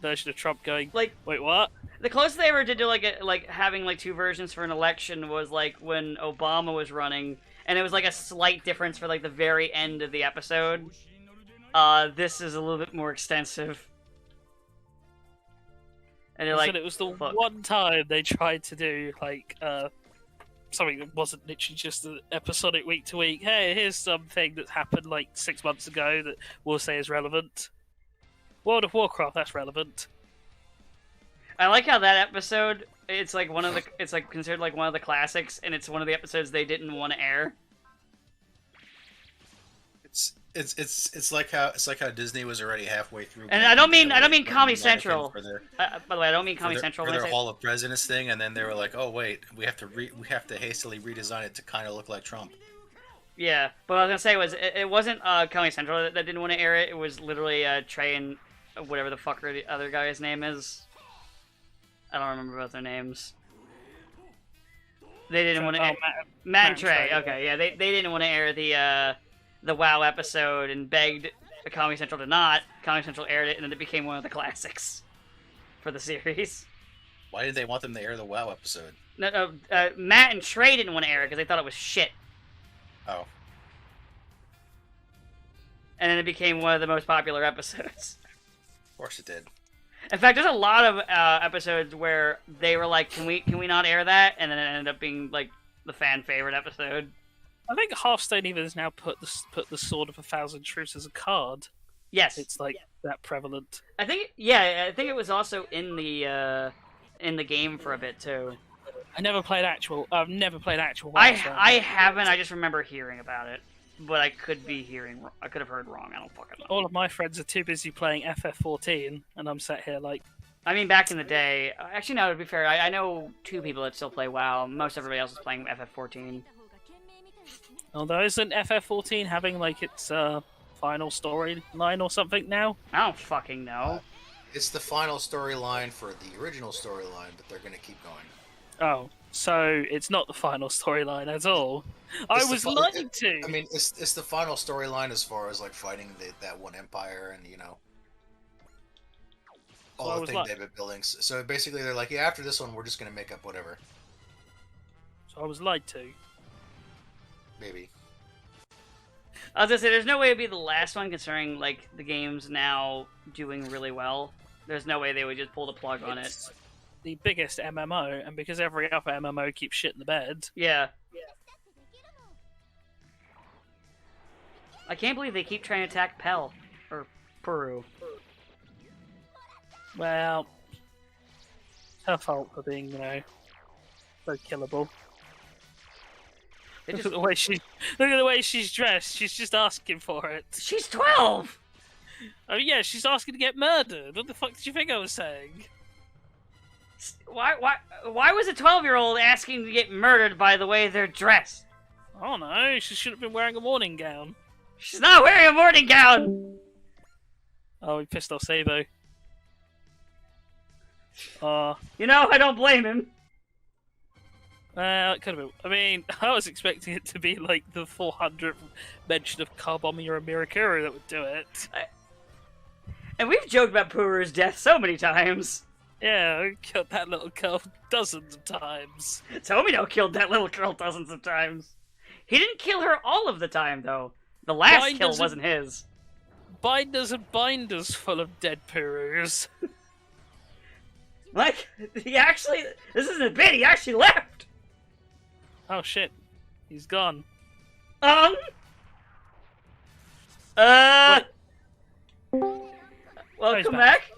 version of Trump going, Like, wait, what? the closest they ever did to like having like two versions for an election was like when Obama was running, and it was like a slight difference for like the very end of the episode. This is a little bit more extensive. And they're like, it was the fuck. one time they tried to do like something that wasn't literally just an episodic week to week. Hey, here's something that happened like 6 months ago that we'll say is relevant. World of Warcraft, that's relevant. I like how that episode, it's like it's like considered like one of the classics, and it's one of the episodes they didn't want to air. It's like how Disney was already halfway through. And I don't mean Comedy Central. By the way, I don't mean Comedy for Central. their when I say... Hall of Presidents thing, and then they were like, "Oh wait, we have to hastily redesign it to kind of look like Trump." Yeah, but what I was gonna say was it wasn't Comedy Central that didn't want to air it. It was literally Trey and whatever the fucker the other guy's name is. I don't remember both their names. They didn't want to. Matt and Trey. Okay, yeah, they didn't want to air the WoW episode and begged Comedy Central to not. Comedy Central aired it, and then it became one of the classics for the series. Why did they want them to air the WoW episode? No, Matt and Trey didn't want to air it because they thought it was shit. Oh. And then it became one of the most popular episodes. Of course it did. In fact, there's a lot of episodes where they were like, "Can we not air that?" And then it ended up being like the fan favorite episode. I think Hearthstone even has now put the Sword of a Thousand Truths as a card. Yes, It's like that prevalent. I think it was also in the game for a bit too. I've never played actual. I haven't. I just remember hearing about it, but I could have heard wrong. I don't fucking know. All of my friends are too busy playing FF14, and I'm sat here like. I mean, back in the day. Actually, no. To be fair, I know 2 people that still play WoW. Most everybody else is playing FF14. Although isn't FF14 having like its final storyline or something now? I don't fucking know. It's the final storyline for the original storyline, but they're going to keep going. Oh, so it's not the final storyline at all. I was lied to. I mean, it's the final storyline as far as like fighting that one empire and all the things they've been building. So basically, they're like, yeah, after this one, we're just going to make up whatever. So I was lied to. Maybe. I was gonna say, there's no way it'd be the last one, considering like the game's now doing really well. There's no way they would just pull the plug on it. The biggest MMO, and because every other MMO keeps shit in the bed. Yeah. I can't believe they keep trying to attack Pell or Peru. Well, her fault for being, so killable. Look at the way she's dressed. She's just asking for it. She's 12. Oh yeah, she's asking to get murdered. What the fuck did you think I was saying? Why was a 12-year-old asking to get murdered by the way they're dressed? I don't know. She should have been wearing a morning gown. She's not wearing a morning gown. Oh, he pissed off Sabo. I don't blame him. It could have been. I mean, I was expecting it to be like the 400th mention of Carbomia and Mirakuru that would do it. And we've joked about Puru's death so many times. Yeah, we killed that little girl dozens of times. Tomino killed that little girl dozens of times. He didn't kill her all of the time, though. The last kill wasn't his. Binders and binders full of dead Purus. Like, he actually... This isn't a bit, he actually left! Oh shit, he's gone. Welcome back.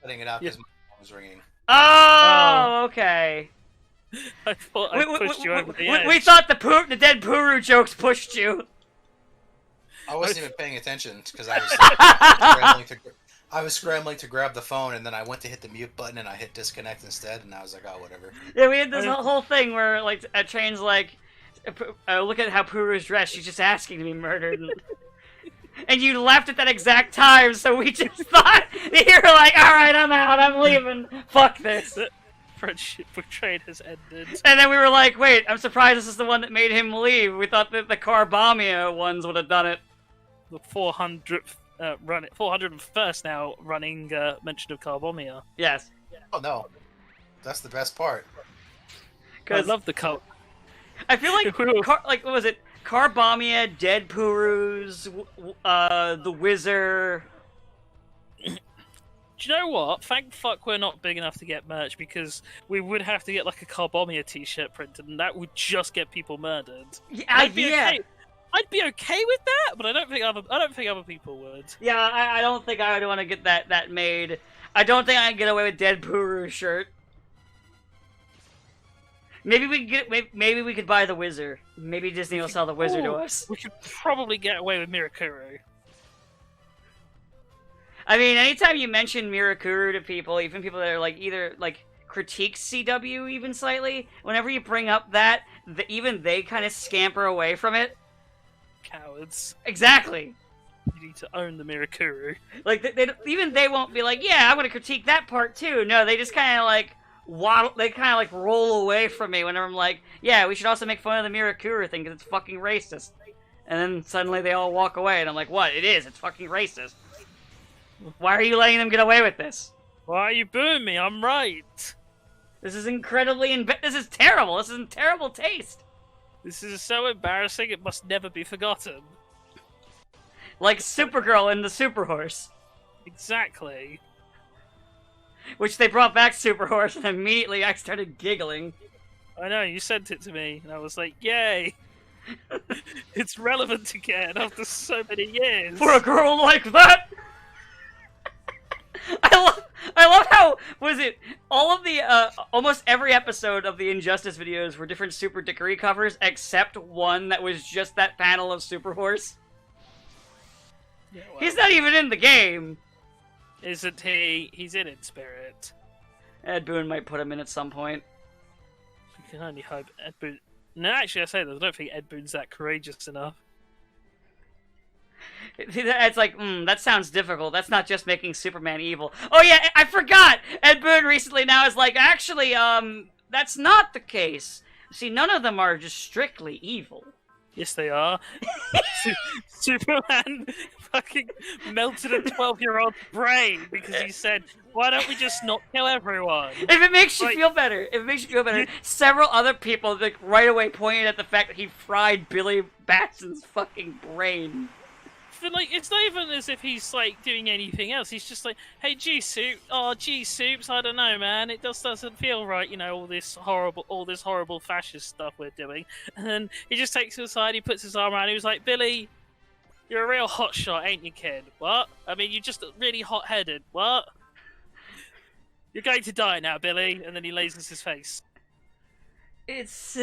Cutting it out because my phone was ringing. Oh, okay. I thought I pushed you over the edge. We thought the dead Puru jokes pushed you. I wasn't even paying attention because I was scrambling to grab the phone, and then I went to hit the mute button, and I hit disconnect instead, and I was like, oh, whatever. Yeah, we had this whole thing where, like, Train's like, look at how Puru's dressed, she's just asking to be murdered. And you left at that exact time, so we just thought, you were like, alright, I'm out, I'm leaving, fuck this. The friendship with Train has ended. And then we were like, wait, I'm surprised this is the one that made him leave. We thought that the Carbomia ones would have done it. The 401st now running mention of Carbomia. Yes. Oh, no. That's the best part. I love the cult. I feel like, what was it? Carbomia, Dead Purus, the Wizard. Do you know what? Thank fuck we're not big enough to get merch, because we would have to get like a Carbomia t-shirt printed, and that would just get people murdered. Yeah, I'd be okay with that, but I don't think other people would. Yeah, I don't think I would want to get that made. I don't think I can get away with Dead Puru shirt. Maybe we could buy the Wizard. Maybe Disney will sell the Wizard to us. We could probably get away with Mirakuru. I mean, anytime you mention Mirakuru to people, even people that are like either like critique CW even slightly, whenever you bring up that, even they kind of scamper away from it. Cowards. Exactly. You need to own the Mirakuru. Like they won't be like, yeah, I'm gonna critique that part too. No, they just kind of like waddle. They kind of like roll away from me whenever I'm like, yeah, we should also make fun of the Mirakuru thing because it's fucking racist. And then suddenly they all walk away, and I'm like, what? It is. It's fucking racist. Why are you letting them get away with this? Why are you booing me? I'm right. This is incredibly this is terrible. This is in terrible taste. This is so embarrassing, it must never be forgotten. Like Supergirl and the Super Horse. Exactly. Which they brought back Super Horse, and immediately I started giggling. I know, you sent it to me, and I was like, yay! It's relevant again after so many years. For a girl like that! I love how, was it, all of the, almost every episode of the Injustice videos were different Super Dickory covers, except one that was just that panel of Super Horse. Yeah, well, he's not even in the game. Isn't he? He's in spirit. Ed Boon might put him in at some point. We can only hope Ed Boon... No, actually, I say that, I don't think Ed Boon's that courageous enough. It's like, that sounds difficult. That's not just making Superman evil. Oh yeah, I forgot! Ed Boon recently now is like, actually, that's not the case. See, none of them are just strictly evil. Yes, they are. Superman fucking melted a 12-year-old brain because he said, why don't we just not kill everyone? If it makes you feel better, several other people like right away pointed at the fact that he fried Billy Batson's fucking brain. But, like, it's not even as if he's, like, doing anything else. He's just like, hey, G-Soups, I don't know, man. It just doesn't feel right, you know, all this horrible fascist stuff we're doing. And then he just takes him aside, he puts his arm around, he was like, Billy, you're a real hotshot, ain't you, kid? What? I mean, you're just really hot-headed. What? You're going to die now, Billy. And then he lasers his face. It's...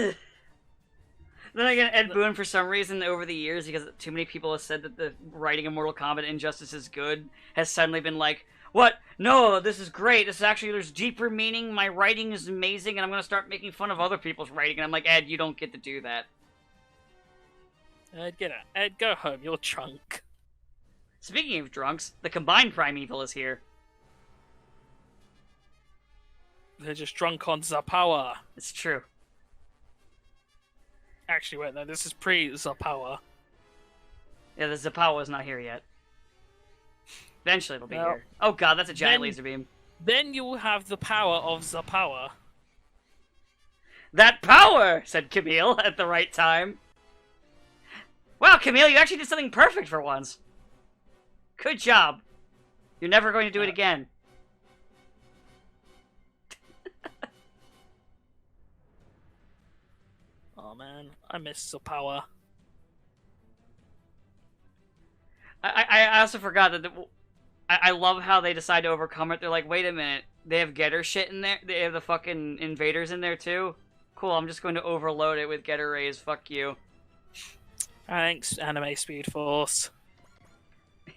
Then again, Ed Boon, for some reason, over the years, because too many people have said that the writing of Mortal Kombat Injustice is good, has suddenly been like, what? No, this is great. This is actually, there's deeper meaning. My writing is amazing, and I'm going to start making fun of other people's writing. And I'm like, Ed, you don't get to do that. Ed, get out. Ed, go home. You're drunk. Speaking of drunks, the Combined Primeval is here. They're just drunk on Zapower. It's true. Actually, wait, no, this is pre-Zapower. Yeah, the Zapower is not here yet. Eventually it'll be Well, here. Oh god, that's a giant then- laser beam. Then you will have the power of Zapower. That power, said Camille at the right time. Wow, Camille, you actually did something perfect for once. Good job. You're never going to do it again. Oh man, I miss Zapower. I also forgot that I love how they decide to overcome it. They're like, wait a minute, they have Getter shit in there? They have the fucking invaders in there too? Cool, I'm just going to overload it with Getter Rays, fuck you. Thanks, Anime Speed Force.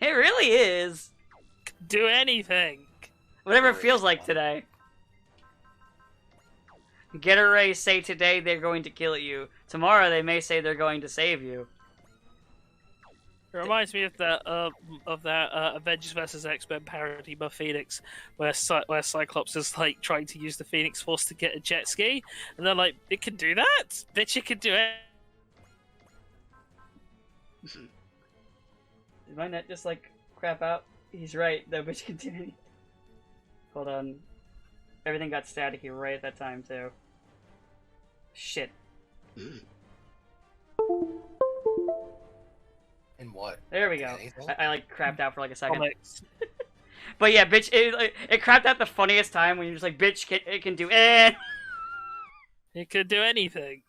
It really is. Do anything. Whatever it feels like today. Getter Rays say today they're going to kill you. Tomorrow they may say they're going to save you. It reminds me of that Avengers vs X-Men parody by Phoenix, where Cyclops is like trying to use the Phoenix Force to get a jet ski, and they're like, "It can do that, bitch! It can do it." Did my net just like crap out? He's right, that bitch can do anything. Hold on. Everything got staticky right at that time too. Shit. In what? There we go. Anything? I like crapped out for like a second. Comics. But yeah, bitch, it crapped out the funniest time when you're just like, bitch, it can do it. It could do anything.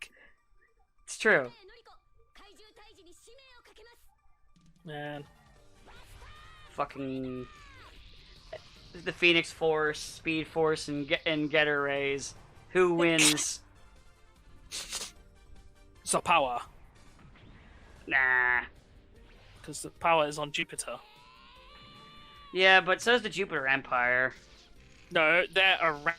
It's true. Man, Fucking the Phoenix Force, Speed Force, and Getter Rays. Who wins? Zapower, Nah. because the power is on Jupiter. Yeah, but so's the Jupiter Empire. No, they're around.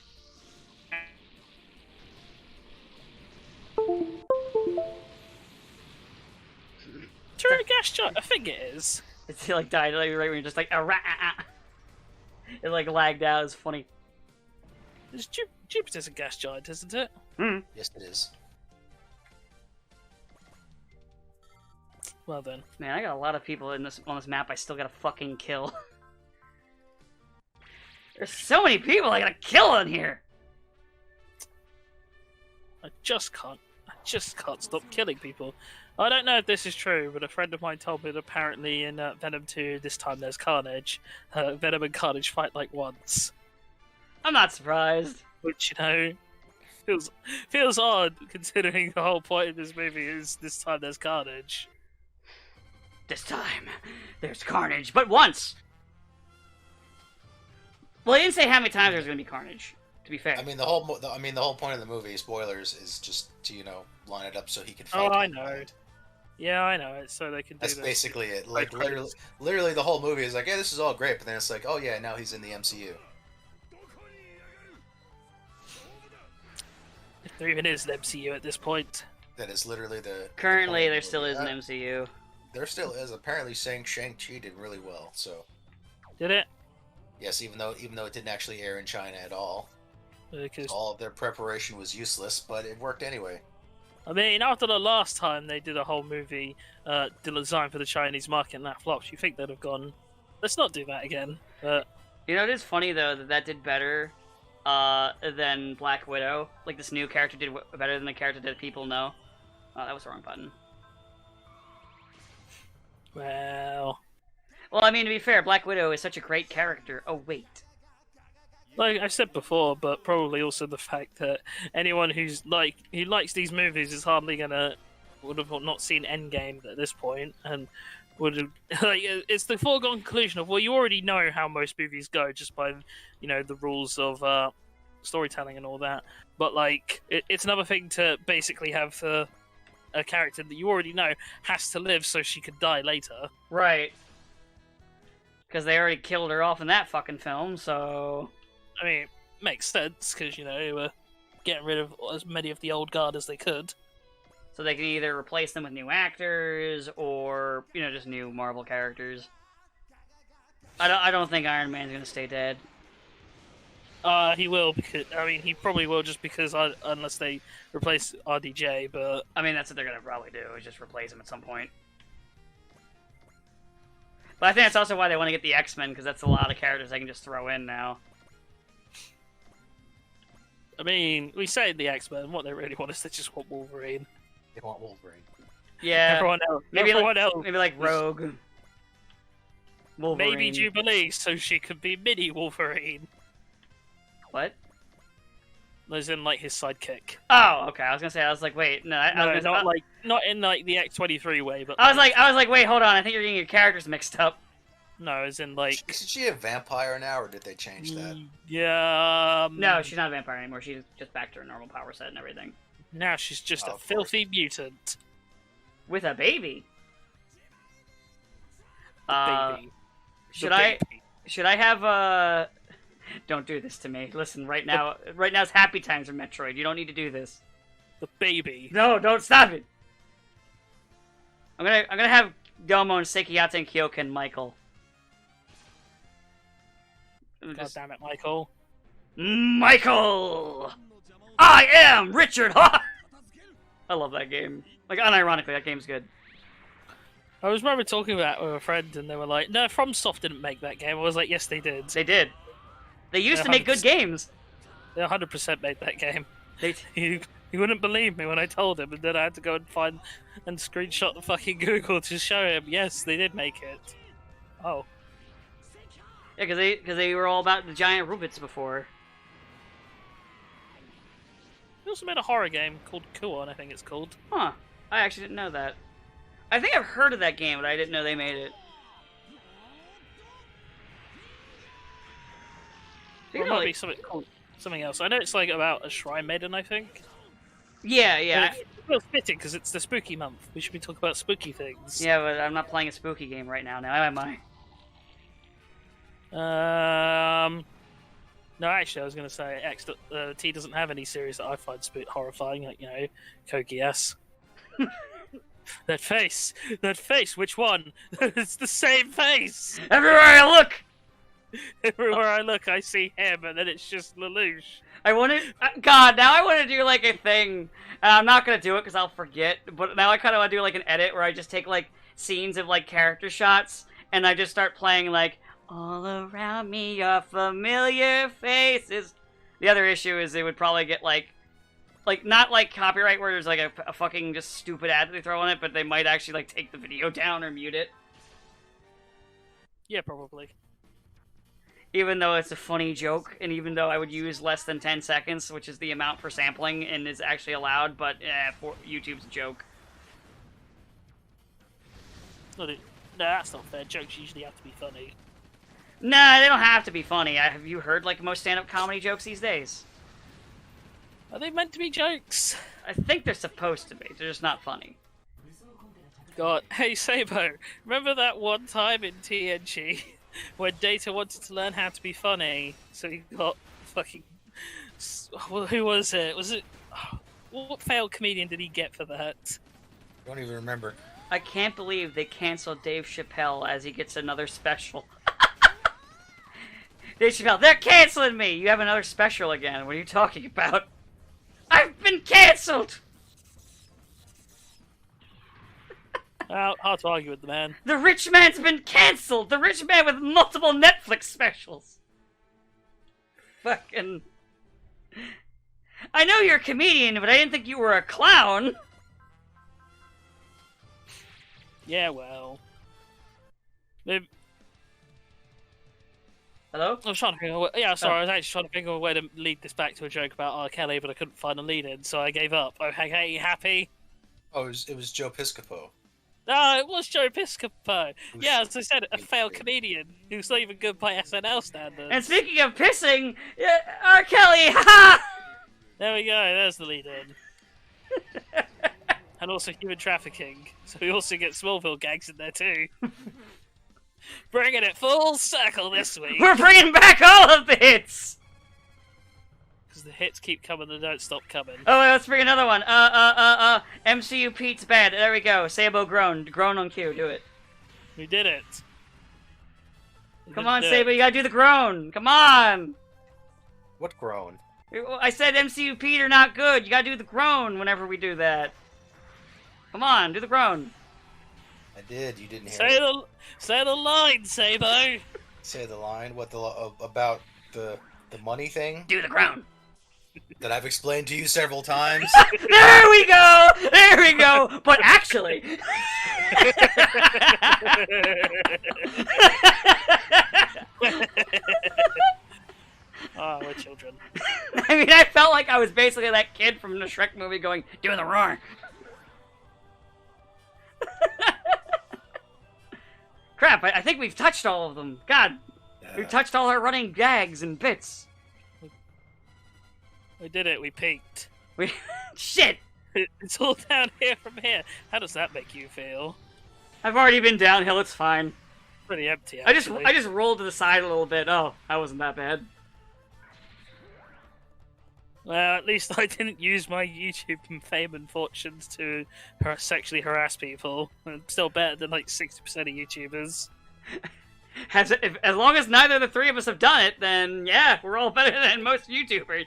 True gas giant. I think it is. It's like died like right when you're just like it like lagged out. It's funny. Jupiter's a gas giant, isn't it? Yes, it is. Well then. Man, I got a lot of people on this map. I still gotta fucking kill. There's so many people I gotta kill on here. I just can't stop killing people. I don't know if this is true, but a friend of mine told me that apparently in Venom 2, this time there's Carnage. Venom and Carnage fight like once. I'm not surprised. Which, you know, feels odd considering the whole point of this movie is this time there's Carnage. This time, there's carnage, but once. Well, he didn't say how many times there's gonna be carnage. To be fair. I mean, the whole point of the movie, spoilers, is just to line it up so he can fight. Oh, I him, know. right? Yeah, I know. It's so they can do That's this. basically it. Like literally, the whole movie is like, yeah, this is all great, but then it's like, oh yeah, now he's in the MCU. If there even is an MCU at this point. That is literally the. Currently, the there point still of is the an movie. MCU. There still is. Apparently, Shang-Chi did really well. So Did it? yes, even though it didn't actually air in China at all, Because all of their preparation was useless, but it worked anyway. I mean, after the last time they did a whole movie designed for the Chinese market and that flopped, you think they'd have gone, let's not do that again. But You know, it is funny though that did better than Black Widow. Like this new character did better than the character that people know. Oh, that was the wrong button. well, I mean, to be fair, Black Widow is such a great character. Oh wait. like I said before, but probably also the fact that anyone who likes these movies is hardly would have not seen Endgame at this point, and would have it's the foregone conclusion of, well, you already know how most movies go just by the rules of storytelling and all that. But like it's another thing to basically have a character that you already know has to live so she could die later. Right. Because they already killed her off in that fucking film, so... I mean, it makes sense because they were getting rid of as many of the old guard as they could. So they can either replace them with new actors, or, just new Marvel characters. I don't think Iron Man's gonna stay dead. He will because he probably will just because unless they replace RDJ, but I mean, that's what they're gonna probably do, is just replace him at some point. But I think that's also why they want to get the X-Men, because that's a lot of characters they can just throw in now. I mean, we say the X-Men, what they really want is they just want Wolverine. They want Wolverine. Yeah, Everyone else, maybe like Rogue, Wolverine. maybe Jubilee, so she could be mini Wolverine. What? As in, like, his sidekick. Oh, okay. I was gonna say. I was like, wait, no. Not in like the X-23 way, but I was like, wait, hold on. I think you're getting your characters mixed up. no, as in like. Isn't she a vampire now, or did they change that? Yeah. No, she's not a vampire anymore. She's just back to her normal power set and everything. Now she's just Oh, a of course. filthy mutant. With a baby. Baby. Should The I? baby. Should I have Don't do this to me. Listen, right now is happy times for Metroid. You don't need to do this. The baby. No, don't stop it. I'm gonna have Domo and Sekiyata and Kyoka and Michael. God damn it, Michael. Michael! I am Richard Hawk! I love that game. Like, unironically, that game's good. I was remember talking about it with a friend, and they were like, "No, FromSoft didn't make that game." I was like, "Yes, they did. They did. They used to Yeah, make good 100%. games. They 100% made that game." They He wouldn't believe me when I told him, and then I had to go and find and screenshot the fucking Google to show him. Yes, they did make it. Oh, Yeah, because they were all about the giant robots before. they also made a horror game called Kuon, I think it's called. Huh. I actually didn't know that. I think I've heard of that game, but I didn't know they made it. Or it might be something else. I know it's like about a shrine maiden, I think. Yeah, yeah. It feels fitting because it's the spooky month. We should be talking about spooky things. Yeah, but I'm not playing a spooky game right now, am I? No, actually, I was going to say T doesn't have any series that I find horrifying, like, you know, Kogias. That face! Which one? It's the same face! Everywhere I look! Everywhere I look, I see him, and then it's just Lelouch. I want to... God, now I want to do, like, a thing. And I'm not going to do it because I'll forget. But now I kind of want to do, like, an edit where I just take, like, scenes of, like, character shots. And I just start playing, like, all around me are familiar faces. The other issue is it would probably get, like, not like copyright where there's like a fucking just stupid ad that they throw on it, but they might actually like take the video down or mute it. Yeah, probably. Even though it's a funny joke, and even though I would use less than 10 seconds, which is the amount for sampling and is actually allowed, but for YouTube's a joke. No, that's not fair. Jokes usually have to be funny. Nah, they don't have to be funny. Have you heard like most stand-up comedy jokes these days? Are they meant to be jokes? I think they're supposed to be. They're just not funny. God, hey Sabo, remember that one time in TNG when Data wanted to learn how to be funny, so he got fucking... Who was it? Was it... What failed comedian did he get for that? Don't even remember. I can't believe they canceled Dave Chappelle as he gets another special. Dave Chappelle, they're canceling me! You have another special again. What are you talking about? I've been cancelled! Hard to argue with the man. The rich man's been cancelled! The rich man with multiple Netflix specials! Fucking... I know you're a comedian, but I didn't think you were a clown! Yeah, well... Maybe... Hello? I was trying to think of I was actually trying to think of a way to lead this back to a joke about R. Kelly, but I couldn't find a lead-in, so I gave up. Oh, hey, you happy? Oh, it was Joe Piscopo. No, it was Joe Piscopo. Who's- Yeah, as I said, a failed comedian who's not even good by SNL standards. And speaking of pissing, R. Kelly, haha! There we go, there's the lead-in. And also human trafficking, so we also get Smallville gags in there too. Bringing it full circle this week. We're bringing back all of the hits! Because the hits keep coming and don't stop coming. Oh, let's bring another one. MCU Pete's bad. There we go. Sabo groan. Groan on cue. Do it. We did it. Come on, Sabo. You gotta do the groan. Come on. What groan? I said MCU Peter not good. You gotta do the groan whenever we do that. Come on, do the groan. I did. You didn't hear Say it. say the line, Sabo. Say the line. What about the money thing Do the groan. that I've explained to you several times? There we go! There we go! But actually... Oh, we're children. I mean, I felt like I was basically that kid from the Shrek movie going, do the roar. Crap, I think we've touched all of them. God, we've touched all our running gags and bits. We did it. We peaked. We... Shit! It's all down here from here. How does that make you feel? I've already been downhill, it's fine. Pretty empty, I actually. just rolled to the side a little bit. Oh, that wasn't that bad. Well, at least I didn't use my YouTube fame and fortunes to sexually harass people. I'm still better than like 60% of YouTubers. As long as neither of the three of us have done it, then yeah, we're all better than most YouTubers.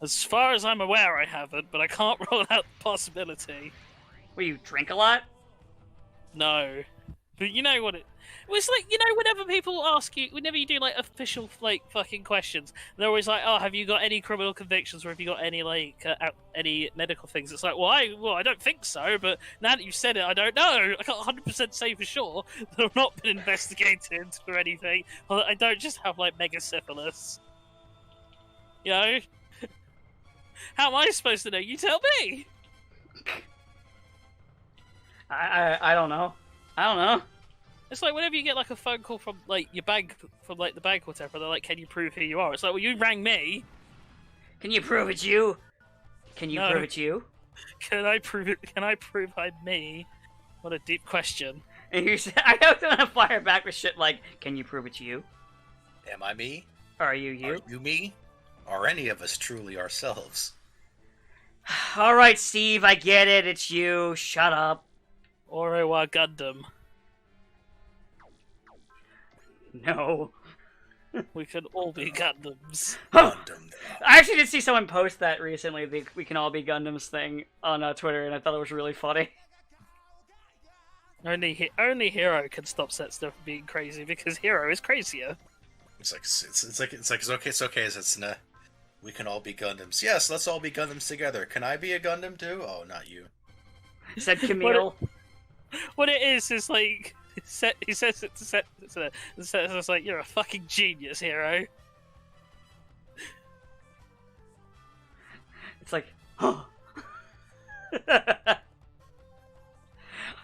As far as I'm aware, I haven't, but I can't rule out the possibility. Well, you drink a lot? No. But you know what it was like, you know, whenever people ask you, whenever you do like official like fucking questions, they're always like, "Oh, have you got any criminal convictions, or have you got any like any medical things?" It's like, well, I don't think so, but now that you said it, I don't know. I can't 100% say for sure that I've not been investigated for anything, or that I don't just have like mega syphilis. You know? How am I supposed to know? You tell me. I don't know. I don't know. It's like whenever you get like a phone call from like your bank, from like the bank or whatever, they're like, "Can you prove who you are?" It's like, well, you rang me. Can you prove it's you? Can you No. prove it's you? Can I prove it? Can I prove I'm me? What a deep question. And you said, I don't want to fire back with shit like, "Can you prove it's you? Am I me? Are you you?" Are you me? Are any of us truly ourselves? All right, Steve, I get it. It's you. Shut up. Orowa Gundam. No. We can all be Gundams. Gundam. I actually did see someone post that recently, the "We Can All Be Gundams" thing on Twitter, and I thought it was really funny. Only Hero can stop that stuff from being crazy because Hero is crazier. It's okay. It's we can all be Gundams. Yes, let's all be Gundams together. Can I be a Gundam too? Oh, not you. Said Camille. What it is like he says it to set. It's like, you're a fucking genius, Hero. It's like, huh.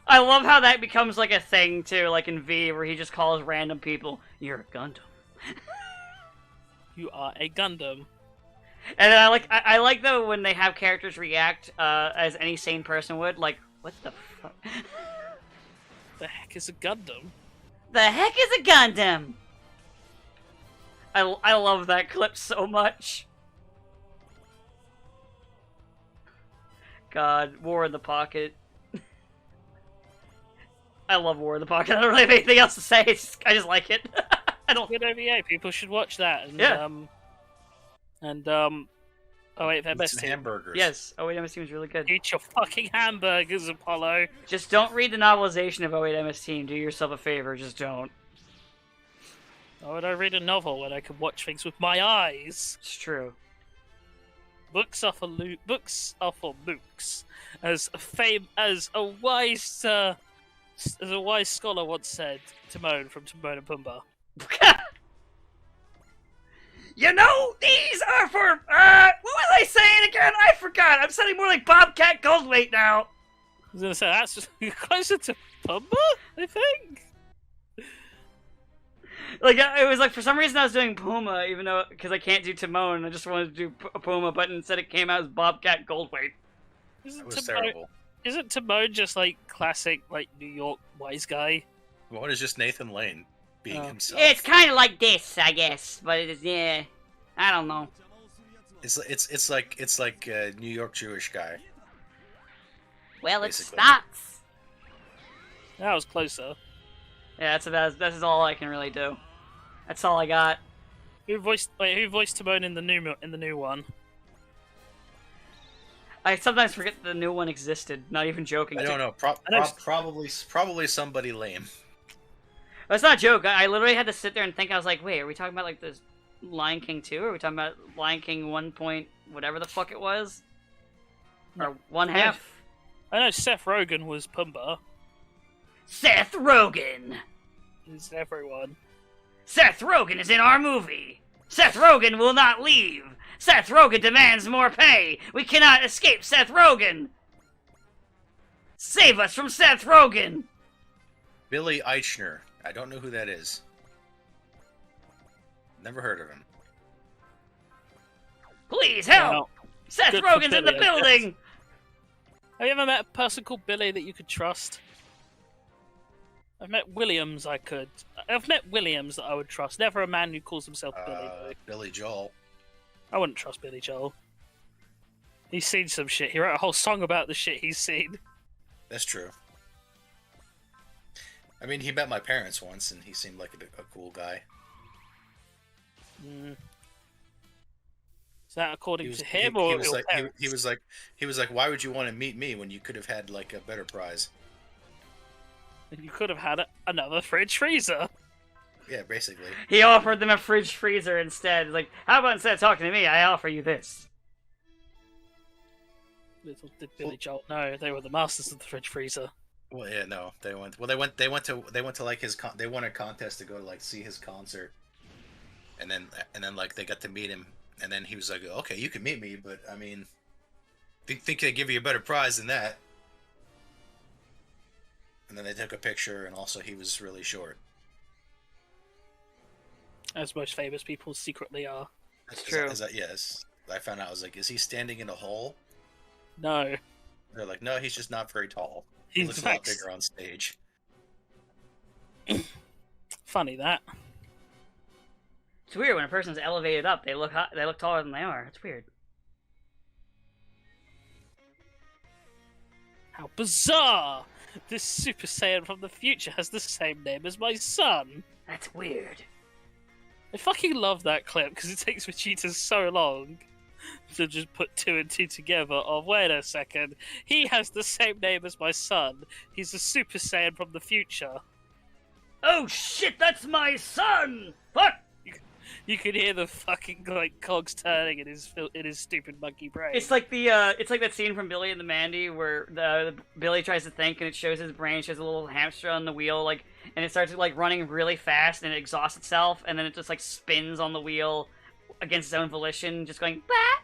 I love how that becomes like a thing too, like in V, where he just calls random people, "You're a Gundam." You are a Gundam. And then I like though when they have characters react as any sane person would, like, "What the fuck? The heck is a Gundam?" The heck is a Gundam?" I love that clip so much. God, War in the Pocket. I love War in the Pocket. I don't really have anything else to say. I just like it. I don't. Good OVA. People should watch that. And, Yeah. Oh wait, their Eat best some team. hamburgers. Yes, 08 MS Team is really good. Eat your fucking hamburgers, Apollo. Just don't read the novelization of 08 MS Team. Do yourself a favor. Just don't. Why would I read a novel when I can watch things with my eyes? It's true. Books are for mooks, as a wise scholar once said. Timon from Timon and Pumbaa. You know, these are for, what was I saying again? I forgot. I'm sounding more like Bobcat Goldthwait now. I was gonna say that's closer to Pumbaa, I think. Like, it was like, for some reason I was doing Puma, even though, because I can't do Timon, I just wanted to do Puma, but instead it came out as Bobcat Goldthwait. That was terrible. Isn't Timon just like classic, like New York wise guy? What is just Nathan Lane being himself? It's kind of like this, I guess, but it is, yeah, I don't know. It's like a New York Jewish guy. Well, it Basically. starts. That was closer. Yeah, that's all I can really do. That's all I got. Who voiced Timon in the new one? I sometimes forget that the new one existed. Not even joking. I don't know. Probably somebody lame. It's not a joke. I literally had to sit there and think. I was like, wait, are we talking about like this Lion King 2? Or are we talking about Lion King 1 point whatever the fuck it was? Or one half? I know Seth Rogen was Pumbaa. Seth Rogen! It's everyone. Seth Rogen is in our movie! Seth Rogen will not leave! Seth Rogen demands more pay! We cannot escape Seth Rogen! Save us from Seth Rogen! Billy Eichner. I don't know who that is. Never heard of him. Please help! Well, Seth good for Rogen's in the Billy, I guess. building! have you ever met a person called Billy that you could trust? I've met Williams I've met Williams that I would trust. Never a man who calls himself Billy. Billy Joel. I wouldn't trust Billy Joel. He's seen some shit. He wrote a whole song about the shit he's seen. That's true. I mean, he met my parents once, and he seemed like a cool guy. Mm. Is that according He was, to him he, or he was your like, parents? he was like, why would you want to meet me when you could have had like a better prize? You could have had another fridge freezer. Yeah, basically. He offered them a fridge freezer instead. Like, how about instead of talking to me, I offer you this? Little did Billy Joel know they were the masters of the fridge freezer. Well, yeah, no, they went. Well, they went to like his. They won a contest to go to like see his concert, and then like they got to meet him, and then he was like, okay, you can meet me, but I mean, think they give you a better prize than that. And then they took a picture, and also he was really short. As most famous people secretly are. That's true. Yes. I found out, I was like, is he standing in a hole? No. They're like, no, he's just not very tall. He's He looks a lot bigger on stage. Funny that. It's weird when a person's elevated up, they look taller than they are. It's weird. How bizarre! This Super Saiyan from the future has the same name as my son. That's weird. I fucking love that clip because it takes Vegeta so long to just put 2 and 2 together. Oh, wait a second. He has the same name as my son. He's a Super Saiyan from the future. Oh shit, that's my son! Fuck! You can hear the fucking like cogs turning in his stupid monkey brain. It's like it's like that scene from Billy and the Mandy where the Billy tries to think and it shows his brain, shows a little hamster on the wheel, like, and it starts like running really fast and it exhausts itself, and then it just like spins on the wheel against its own volition, just going bat,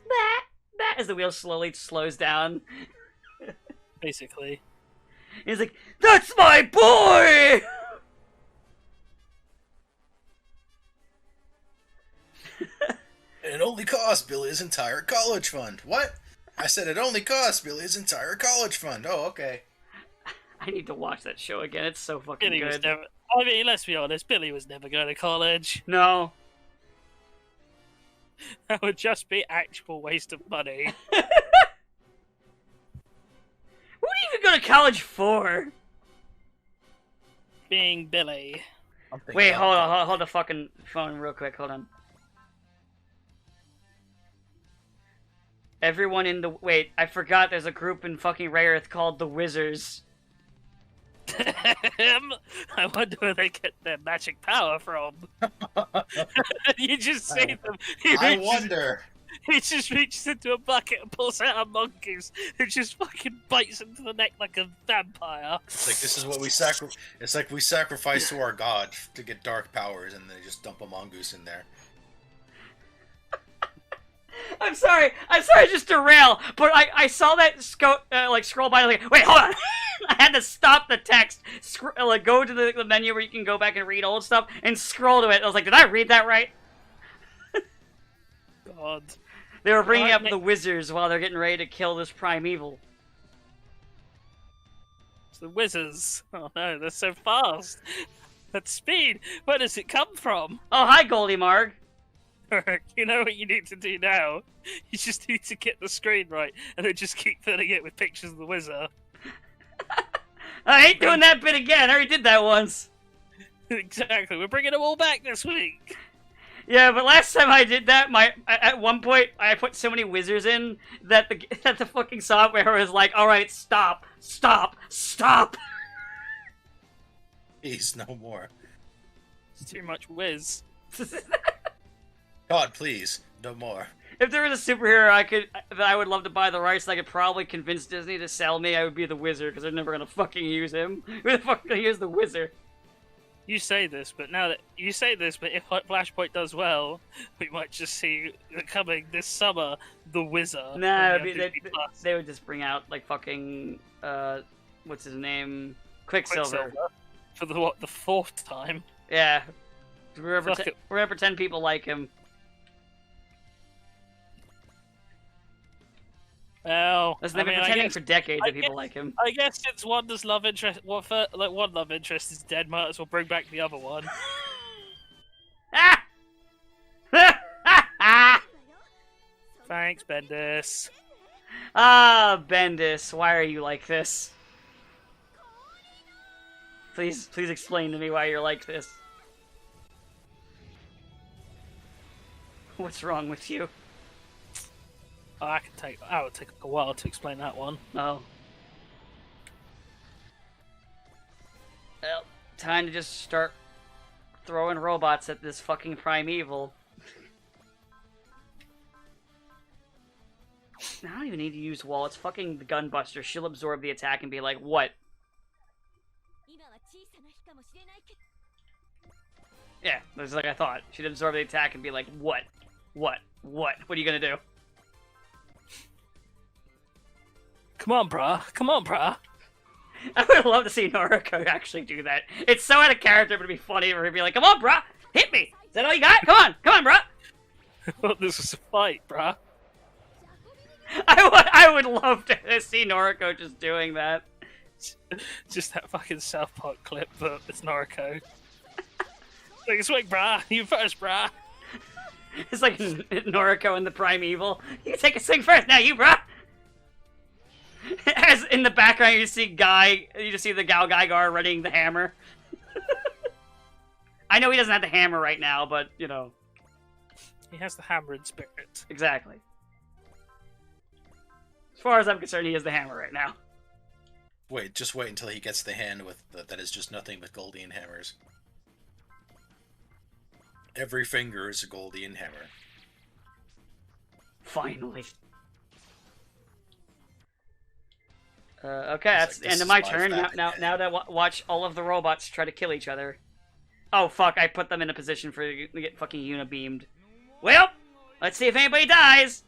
bat, bat as the wheel slowly slows down. Basically. He's like, "That's my boy!" It only cost Billy's entire college fund. What? I said it only cost Billy's entire college fund. Oh, okay. I need to watch that show again. It's so fucking Billy was good. never. I mean, let's be honest. Billy was never going to college. No. That would just be actual waste of money. What do you even go to college for? Being Billy. Wait, hold the fucking phone real quick. Hold on. Everyone in the... Wait, I forgot there's a group in fucking Rare Earth called the Wizards. I wonder where they get their magic power from. You just see them. I wonder. He just reaches into a bucket and pulls out a mongoose who just fucking bites into the neck like a vampire. It's like, this is what we sacrifice. It's like we sacrifice to our god to get dark powers, and they just dump a mongoose in there. I'm sorry to just derail, but I saw that scroll by, like, wait, hold on. I had to stop the text, go to the menu where you can go back and read old stuff, and scroll to it. I was like, did I read that right? God. They were bringing up the Wizards while they're getting ready to kill this primeval. It's the Wizards. Oh no, they're so fast. That speed. Where does it come from? Oh, hi, Goldie Marg. You know what you need to do now? You just need to get the screen right, and then just keep filling it with pictures of the wizard. I ain't doing that bit again. I already did that once. Exactly. We're bringing them all back this week. Yeah, but last time I did that, at one point I put so many wizards in that the fucking software was like, "All right, stop, stop, stop." Please, no more. It's too much whiz. God, please, no more. If there was a superhero that I would love to buy the rights, and I could probably convince Disney to sell me, I would be the Wizard, because they're never gonna fucking use him. Who the fuck gonna use the Wizard? You say this, but if Flashpoint does well, we might just see coming this summer the Wizard. Nah, on the Disney Plus. they would just bring out like fucking what's his name, Quicksilver. For the fourth time. Yeah, we're Fuck gonna pretend people like him. Well, Listen, they've been pretending for decades that people guess- like him. I guess since one love interest, one love interest is dead, might as well bring back the other one. Thanks, Bendis. Ah, Bendis, why are you like this? Please explain to me why you're like this. What's wrong with you? Oh, I would take a while to explain that one. Oh. Well, time to just start throwing robots at this fucking primeval. I don't even need to use wall. It's fucking the Gunbuster. She'll absorb the attack and be like, what? Yeah, that's like I thought. She'd absorb the attack and be like, what? What? What? What are you gonna do? Come on, brah. Come on, brah. I would love to see Noriko actually do that. It's so out of character, but it'd be funny for her to be like, come on, brah! Hit me! Is that all you got? Come on, brah! I thought this was a fight, brah. I would love to see Noriko just doing that. Just that fucking South Park clip, but it's Noriko. Take a swing, brah. You first, brah. It's like Noriko and the Primeval. You take a swing first, now you, brah! As in the background, you just see the Gal Gaigar running the hammer. I know he doesn't have the hammer right now, but, you know. He has the hammer in spirit. Exactly. As far as I'm concerned, he has the hammer right now. Just wait until he gets the hand that is just nothing but Goldian hammers. Every finger is a Goldian hammer. Finally. Okay, that's the this end of is my my turn. fact. Now to watch all of the robots try to kill each other. Oh fuck! I put them in a position for to get fucking unibeamed. Well, let's see if anybody dies.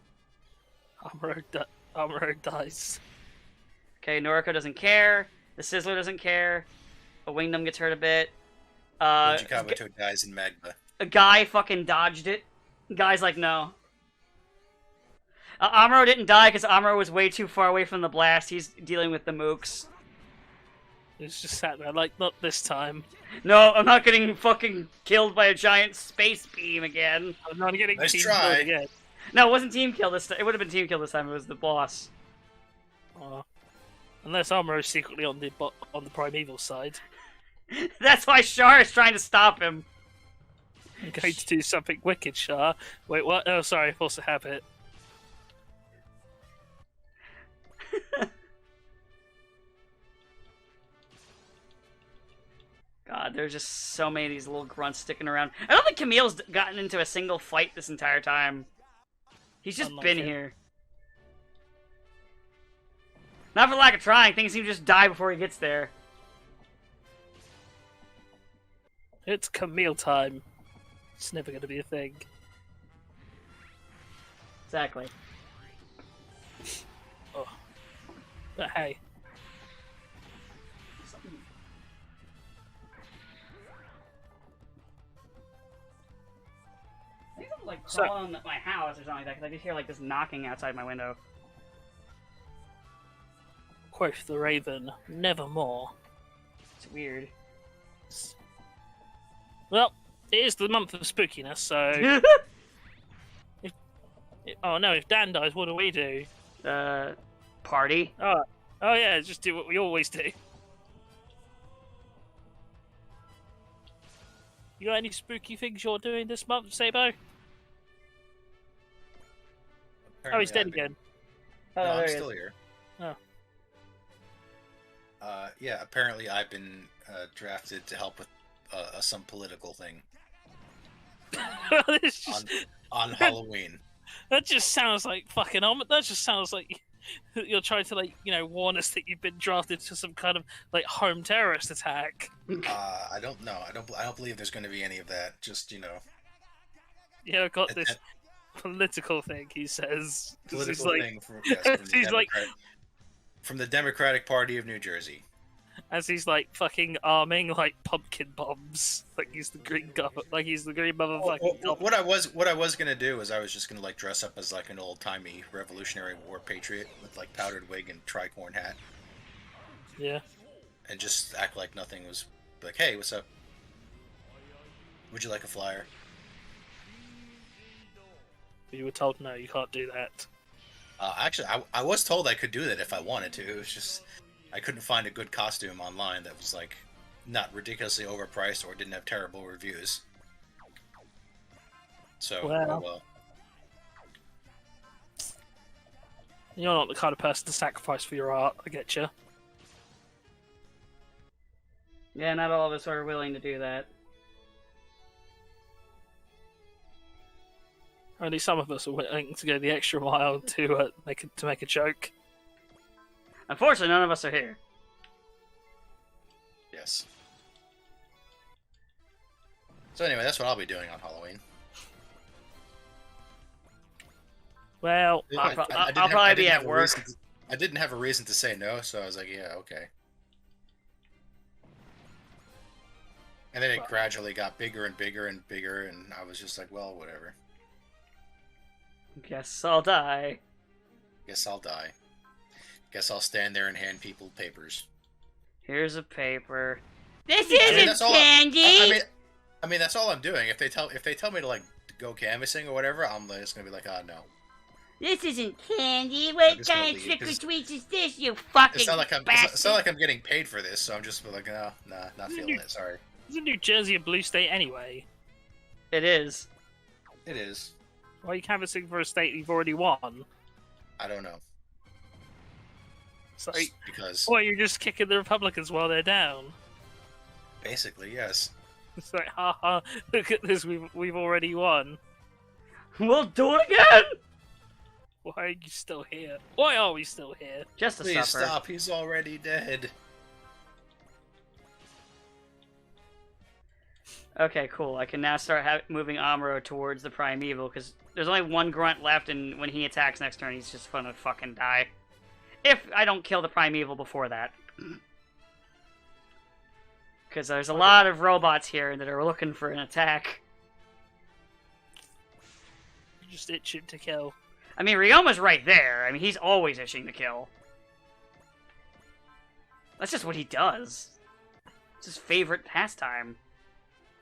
Amuro dies. Okay, Noriko doesn't care. The Sizzler doesn't care. A Wingdom gets hurt a bit. Junji Kabuto dies in magma. A guy fucking dodged it. Guy's like, no. Amuro didn't die because Amuro was way too far away from the blast. He's dealing with the mooks. He's just sat there like, not this time. No, I'm not getting fucking killed by a giant space beam again. I'm not getting Nice team try. killed again. No, it wasn't team kill this time. It would have been team kill this time. It was the boss. Unless Amuro's secretly on the Primeval side. That's why Char is trying to stop him. I'm going to do something wicked, Shah. Wait, what? Oh, sorry, force a habit. God, there's just so many of these little grunts sticking around. I don't think Camille's gotten into a single fight this entire time. He's just Unlike been him. here. Not for lack of trying, things seem to just die before he gets there. It's Camille time. It's never going to be a thing. Exactly. But hey, I think I'm like So- crawling at my house or something like that because I just hear like this knocking outside my window. quoth the Raven, nevermore. It's weird. Well, it is the month of spookiness, so... Oh no, if Dan dies, what do we do? Party. Oh yeah, just do what we always do. You got any spooky things you're doing this month, Sabo? Oh, he's Apparently dead I've been- again. Oh, No, there I'm he still is. here. Oh. Yeah, apparently I've been drafted to help with some political thing This just- on Halloween. that just sounds like fucking. That just sounds like you're trying to warn us that you've been drafted to some kind of home terrorist attack. I don't know. I don't believe there's going to be any of that. Just Yeah, I got a- this a political thing. He says. 'Cause he's political like, thing from from the Democratic Party of New Jersey. as he's fucking arming pumpkin bombs, like he's the green he's the green motherfucking. What I was gonna do is I was just gonna dress up as an old timey Revolutionary War patriot with powdered wig and tricorn hat, Yeah. and just act like nothing was like, hey, what's up? Would you like a flyer? You were told no, you can't do that. Actually, I was told I could do that if I wanted to. It was just I couldn't find a good costume online that was not ridiculously overpriced or didn't have terrible reviews. So, Well. well, You're not the kind of person to sacrifice for your art. I get you. Yeah, not all of us are willing to do that. Only some of us are willing to go the extra mile to make a joke. Unfortunately, none of us are here. yes. So anyway, that's what I'll be doing on Halloween. Well, I'll didn't probably I be didn't at have a work. reason I didn't have a reason to say no, so I was like, yeah, okay. And then it gradually got bigger and bigger and bigger, and I was just like, well, whatever. Guess I'll die. Guess I'll die. Guess I'll stand there and hand people papers. Here's a paper. This I mean, isn't that's all candy! I mean, that's all I'm doing. If they tell me to go canvassing or whatever, I'm just gonna be like, oh no. This isn't candy. I'm What just gonna kind of leave, trick or 'cause treats is this, you fucking It's not like bastard? it's not like I'm getting paid for this, so I'm just like, no, nah, not feeling it. Sorry. isn't New Jersey a blue state anyway? It is. It is. Why are you canvassing for a state you've already won? I don't know. So, Just because what, you're just kicking the Republicans while they're down? basically, yes. It's like, haha, look at this, we've already won. We'll do it again! Why are you still here? Why are we still here? Just to Please suffer. stop. He's already dead. Okay, cool. I can now start moving Amuro towards the Primeval, because there's only one grunt left, and when he attacks next turn, he's just gonna fucking die. If I don't kill the Primeval before that. Because there's a lot of robots here that are looking for an attack. You're just itching to kill. I mean, Ryoma's right there. I mean, he's always itching to kill. That's just what he does. It's his favorite pastime.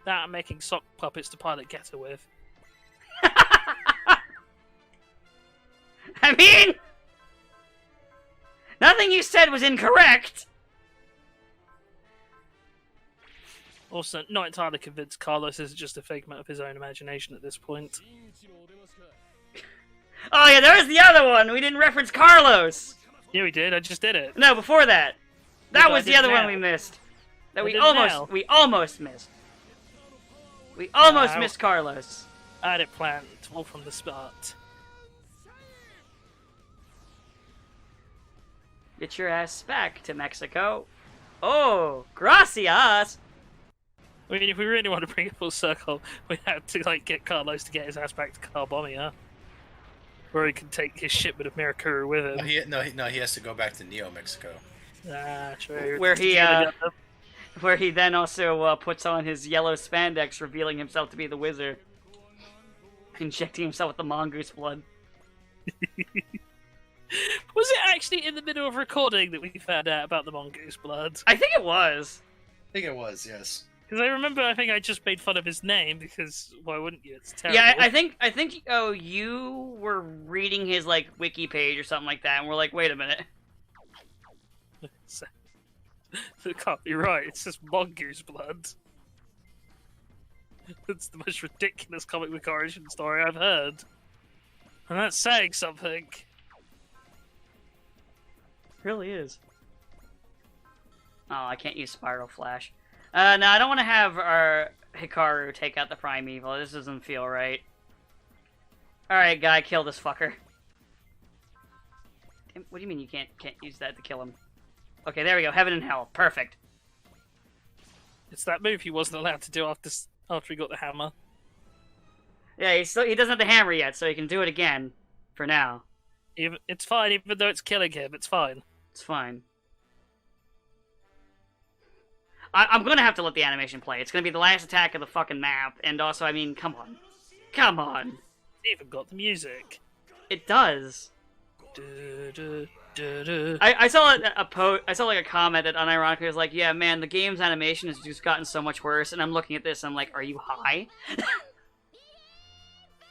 That and making sock puppets to pilot Getter with. I mean, nothing you said was incorrect. Also, not entirely convinced Carlos is just a figment of his own imagination at this point. Oh yeah, there's the other one. We didn't reference Carlos. Yeah, we did. I just did it. No, before that. That Yeah, but I was the did other one now. we missed. That I we did almost now. missed. We almost Wow. missed Carlos. I had it planned all from the start. Get your ass back to Mexico. Oh, gracias. I mean, if we really want to bring it full circle, we have to get Carlos to get his ass back to Carbomia, where he can take his shipment of Mirakuru with him. He has to go back to Neo Mexico. Ah, true. Where he, Yeah, Where he then also puts on his yellow spandex, revealing himself to be the wizard. Injecting himself with the mongoose blood. Was it actually in the middle of recording that we found out about the mongoose blood? I think it was. I think it was, yes. Because I think I just made fun of his name, because why wouldn't you? It's terrible. Yeah, I think oh, you were reading his wiki page or something like that, and we're like, wait a minute. It can't be right. It's just mongoose blood. It's the most ridiculous comic book origin story I've heard. And that's saying something. Really is. Oh, I can't use Spiral Flash. No, I don't want to have our Hikaru take out the Primeval. This doesn't feel right. Alright, guy, kill this fucker. What do you mean you can't use that to kill him? Okay, there we go. Heaven and Hell. Perfect. It's that move he wasn't allowed to do after he got the hammer. Yeah, he doesn't have the hammer yet, so he can do it again. For now. It's fine, even though it's killing him. It's fine. It's fine. I'm gonna have to let the animation play. It's gonna be the last attack of the fucking map, and also, I mean, come on. Come on! It's even got the music. It does. Du, du, du, du. I saw I saw like a comment that unironically was like, yeah, man, the game's animation has just gotten so much worse, and I'm looking at this and I'm like, are you high?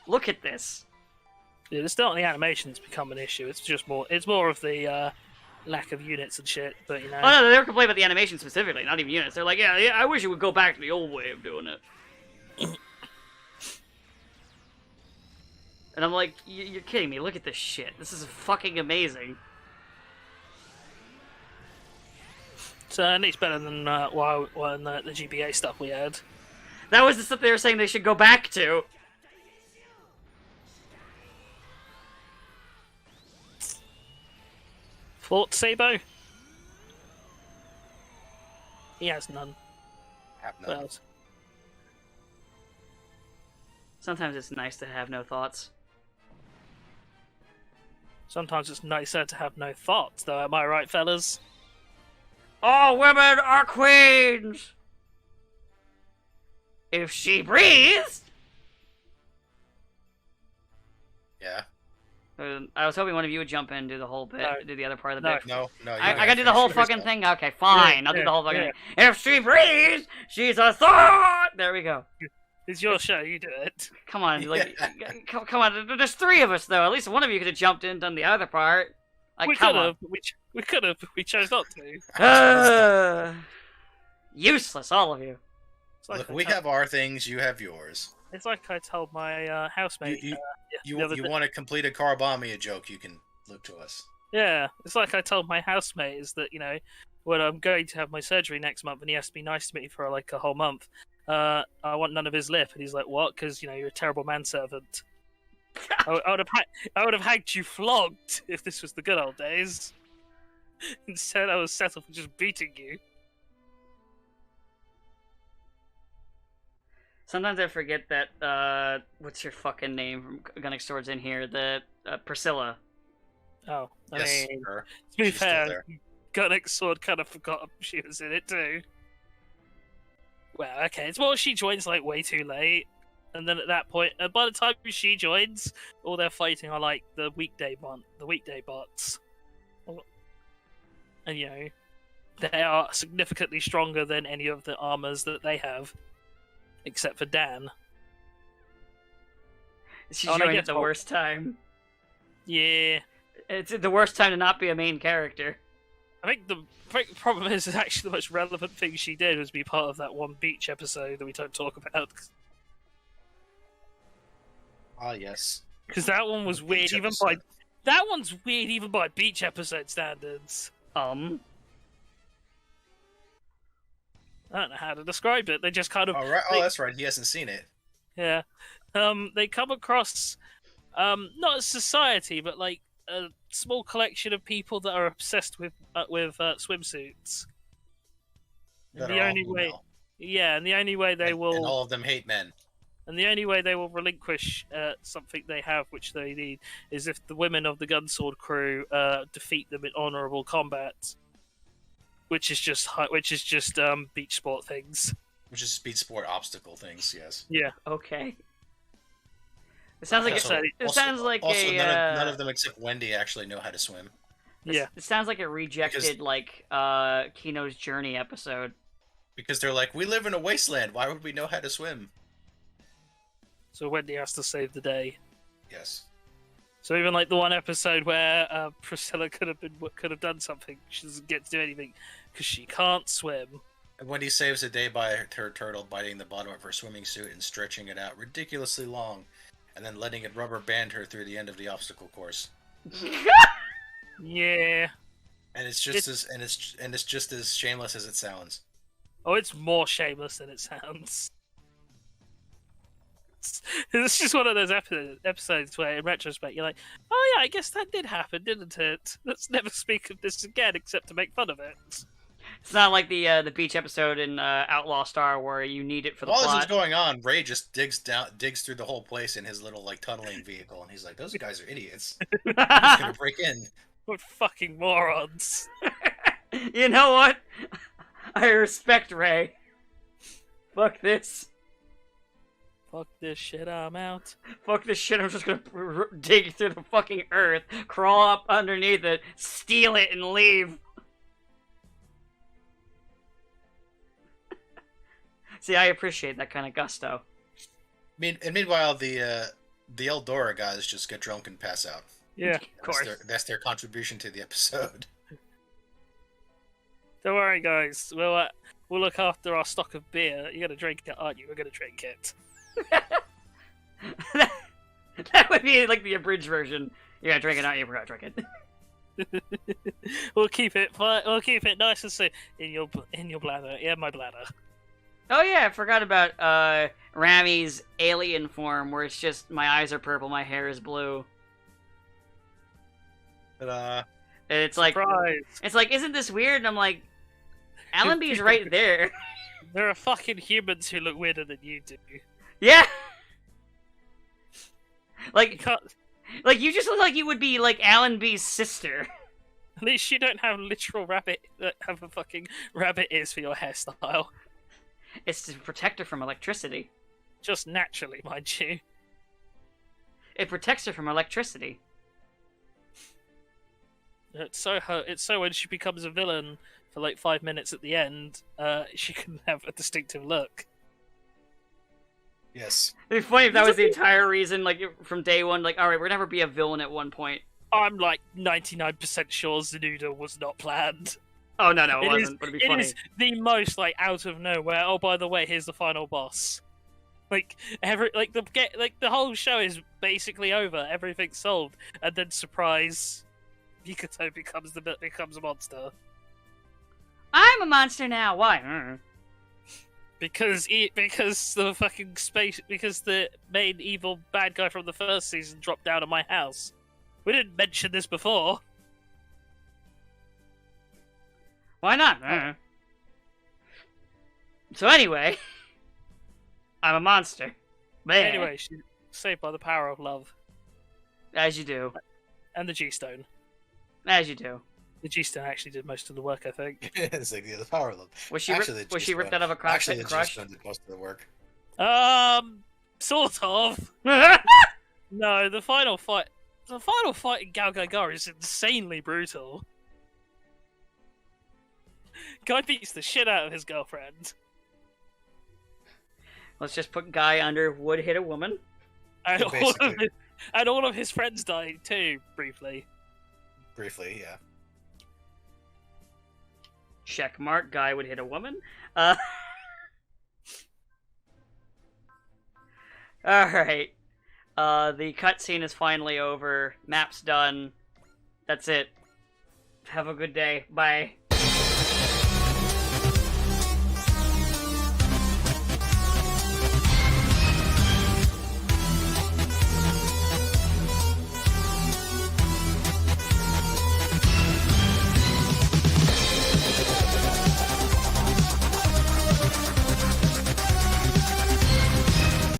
Look at this. Yeah, it's not the animation's become an issue. It's just more. It's more of the lack of units and shit. But you know. Oh no, they were complaining about the animation specifically, not even units. They're like, yeah, I wish it would go back to the old way of doing it. And I'm like, you're kidding me. Look at this shit. This is fucking amazing. So at least better than the GBA stuff we had. That was the stuff they were saying they should go back to. Fort Sabo? He has none. Have What none. else? Sometimes it's nice to have no thoughts. Sometimes it's nicer to have no thoughts, though. Am I right, fellas? All women are queens! If she breathes! Yeah. I was hoping one of you would jump in and do the whole bit, No. do the other part of the No. bit. No. I gotta do the whole fucking thing. thing? Okay, fine. Yeah, I'll do the whole fucking yeah. thing. If she breathes, she's a thought! There we go. It's your show, you do it. Come on, like, come on. There's three of us, though. At least one of you could have jumped in and done the other part. Like, we come could on. have. We could have. We chose not to. Useless, all of you. It's like Look, I we told- have our things. You have yours. It's like I told my housemate. You the other you day- want to complete a Carbomia joke? You can look to us. Yeah, it's like I told my housemate is that when I'm going to have my surgery next month and he has to be nice to me for like a whole month. I want none of his lip, and he's like, "What? Because you're a terrible manservant." I would have had you flogged if this was the good old days. Instead, I was settled for just beating you. Sometimes I forget that, what's your fucking name from Gunnick Swords in here? The, Priscilla. Oh, I Yes, mean, her. to be She's still fair, there. Gunnick Sword kind of forgot she was in it too. Well, okay, it's more she joins like way too late, and then at that point, and by the time she joins, all they're fighting are like the weekday bots, and they are significantly stronger than any of the armors that they have, except for Dan. She Oh, and I joined guess at the what- worst time. Yeah, It's the worst time to not be a main character. I think the problem is that actually the most relevant thing she did was be part of that one beach episode that we don't talk about. Ah, yes. Because that one was weird, Beach even episode. that one's weird even by beach episode standards. I don't know how to describe it. They just kind of Oh, right. they- Oh, that's right. He hasn't seen it. yeah. They come across not a society, but like a small collection of people that are obsessed with swimsuits. And That the are all only way, female. yeah, and the only way they And will, all of them hate men. and the only way they will relinquish something they have, which they need, is if the women of the Gunsword crew defeat them in honorable combat, which is just beach sport things. Which is speed sport obstacle things, yes. Yeah, Okay. It sounds like Also- it sounds like also a none of them except Wendy actually know how to swim. yeah. It sounds like a rejected like Kino's Journey episode. Because they're like, we live in a wasteland, why would we know how to swim? So Wendy has to save the day. Yes. So even like the one episode where Priscilla could have done something, she doesn't get to do anything because she can't swim. When he saves the day by her turtle biting the bottom of her swimming suit and stretching it out ridiculously long, and then letting it rubber band her through the end of the obstacle course. Yeah. And it's just it's just as shameless as it sounds. Oh, it's more shameless than it sounds. It's just one of those episodes where, in retrospect, you're like, "Oh yeah, I guess that did happen, didn't it? Let's never speak of this again, except to make fun of it." It's not like the beach episode in Outlaw Star where you need it for the While this plot. is going on, Ray just digs through the whole place in his little like tunneling vehicle, and he's like, "Those guys are idiots. They're just gonna break in." What fucking morons! You know what? I respect Ray. Fuck this. Fuck this shit, I'm out. Fuck this shit, I'm just gonna dig through the fucking earth, crawl up underneath it, steal it, and leave. See, I appreciate that kind of gusto. Meanwhile, the Eldora guys just get drunk and pass out. Yeah, Of course. That's their contribution to the episode. don't worry, guys. We'll look after our stock of beer. You're gonna drink it, aren't you? We're gonna drink it. That would be like the abridged version. You're gonna drink it, not you. We're gonna drink it. We'll keep it. We'll keep it nice and safe in your bladder. Yeah, my bladder. Oh yeah, I forgot about Rami's alien form, where it's just my eyes are purple, my hair is blue. But And it's like, Surprise! isn't this weird? And I'm like, Allenby's right there. There are fucking humans who look weirder than you do. Yeah. You Like can't, you just look like you would be like Allenby's sister. at least you don't have literal rabbit. Have a fucking rabbit ears for your hairstyle. It's to protect her from electricity. Just naturally, mind you. It protects her from electricity. It's so when she becomes a villain for like 5 minutes at the end, she can have a distinctive look. yes, It'd be funny if that was the entire reason, like from day one. Like, all right, we're gonna never be a villain at one point. I'm like 99% sure Zanuda was not planned. Oh no, it It wasn't. But it'd be It funny. is the most like out of nowhere. Oh, by the way, here's the final boss. Like the whole show is basically over. Everything's solved, and then surprise, Mikoto becomes a monster I'm a monster now. Why? because the main evil bad guy from the first season dropped down on my house. We didn't mention this before. Why not? So anyway, I'm a monster. Man. Anyway, she's saved by the power of love As you do. and the G-Stone. As you do. The G-Stone actually did most of the work, I think. it's like the power of them. Was she Actually, was she ripped out of a crush? Actually, the Crush? G-Stone did most of the work. Sort of. No, the final fight in Gal Gagar is insanely brutal. Guy beats the shit out of his girlfriend. Let's just put Guy under would hit a woman. And, Yeah, all all of his friends died too, briefly. Briefly, yeah. Check mark. Guy would hit a woman. Alright. The cutscene is finally over. Map's done. That's it. Have a good day. Bye.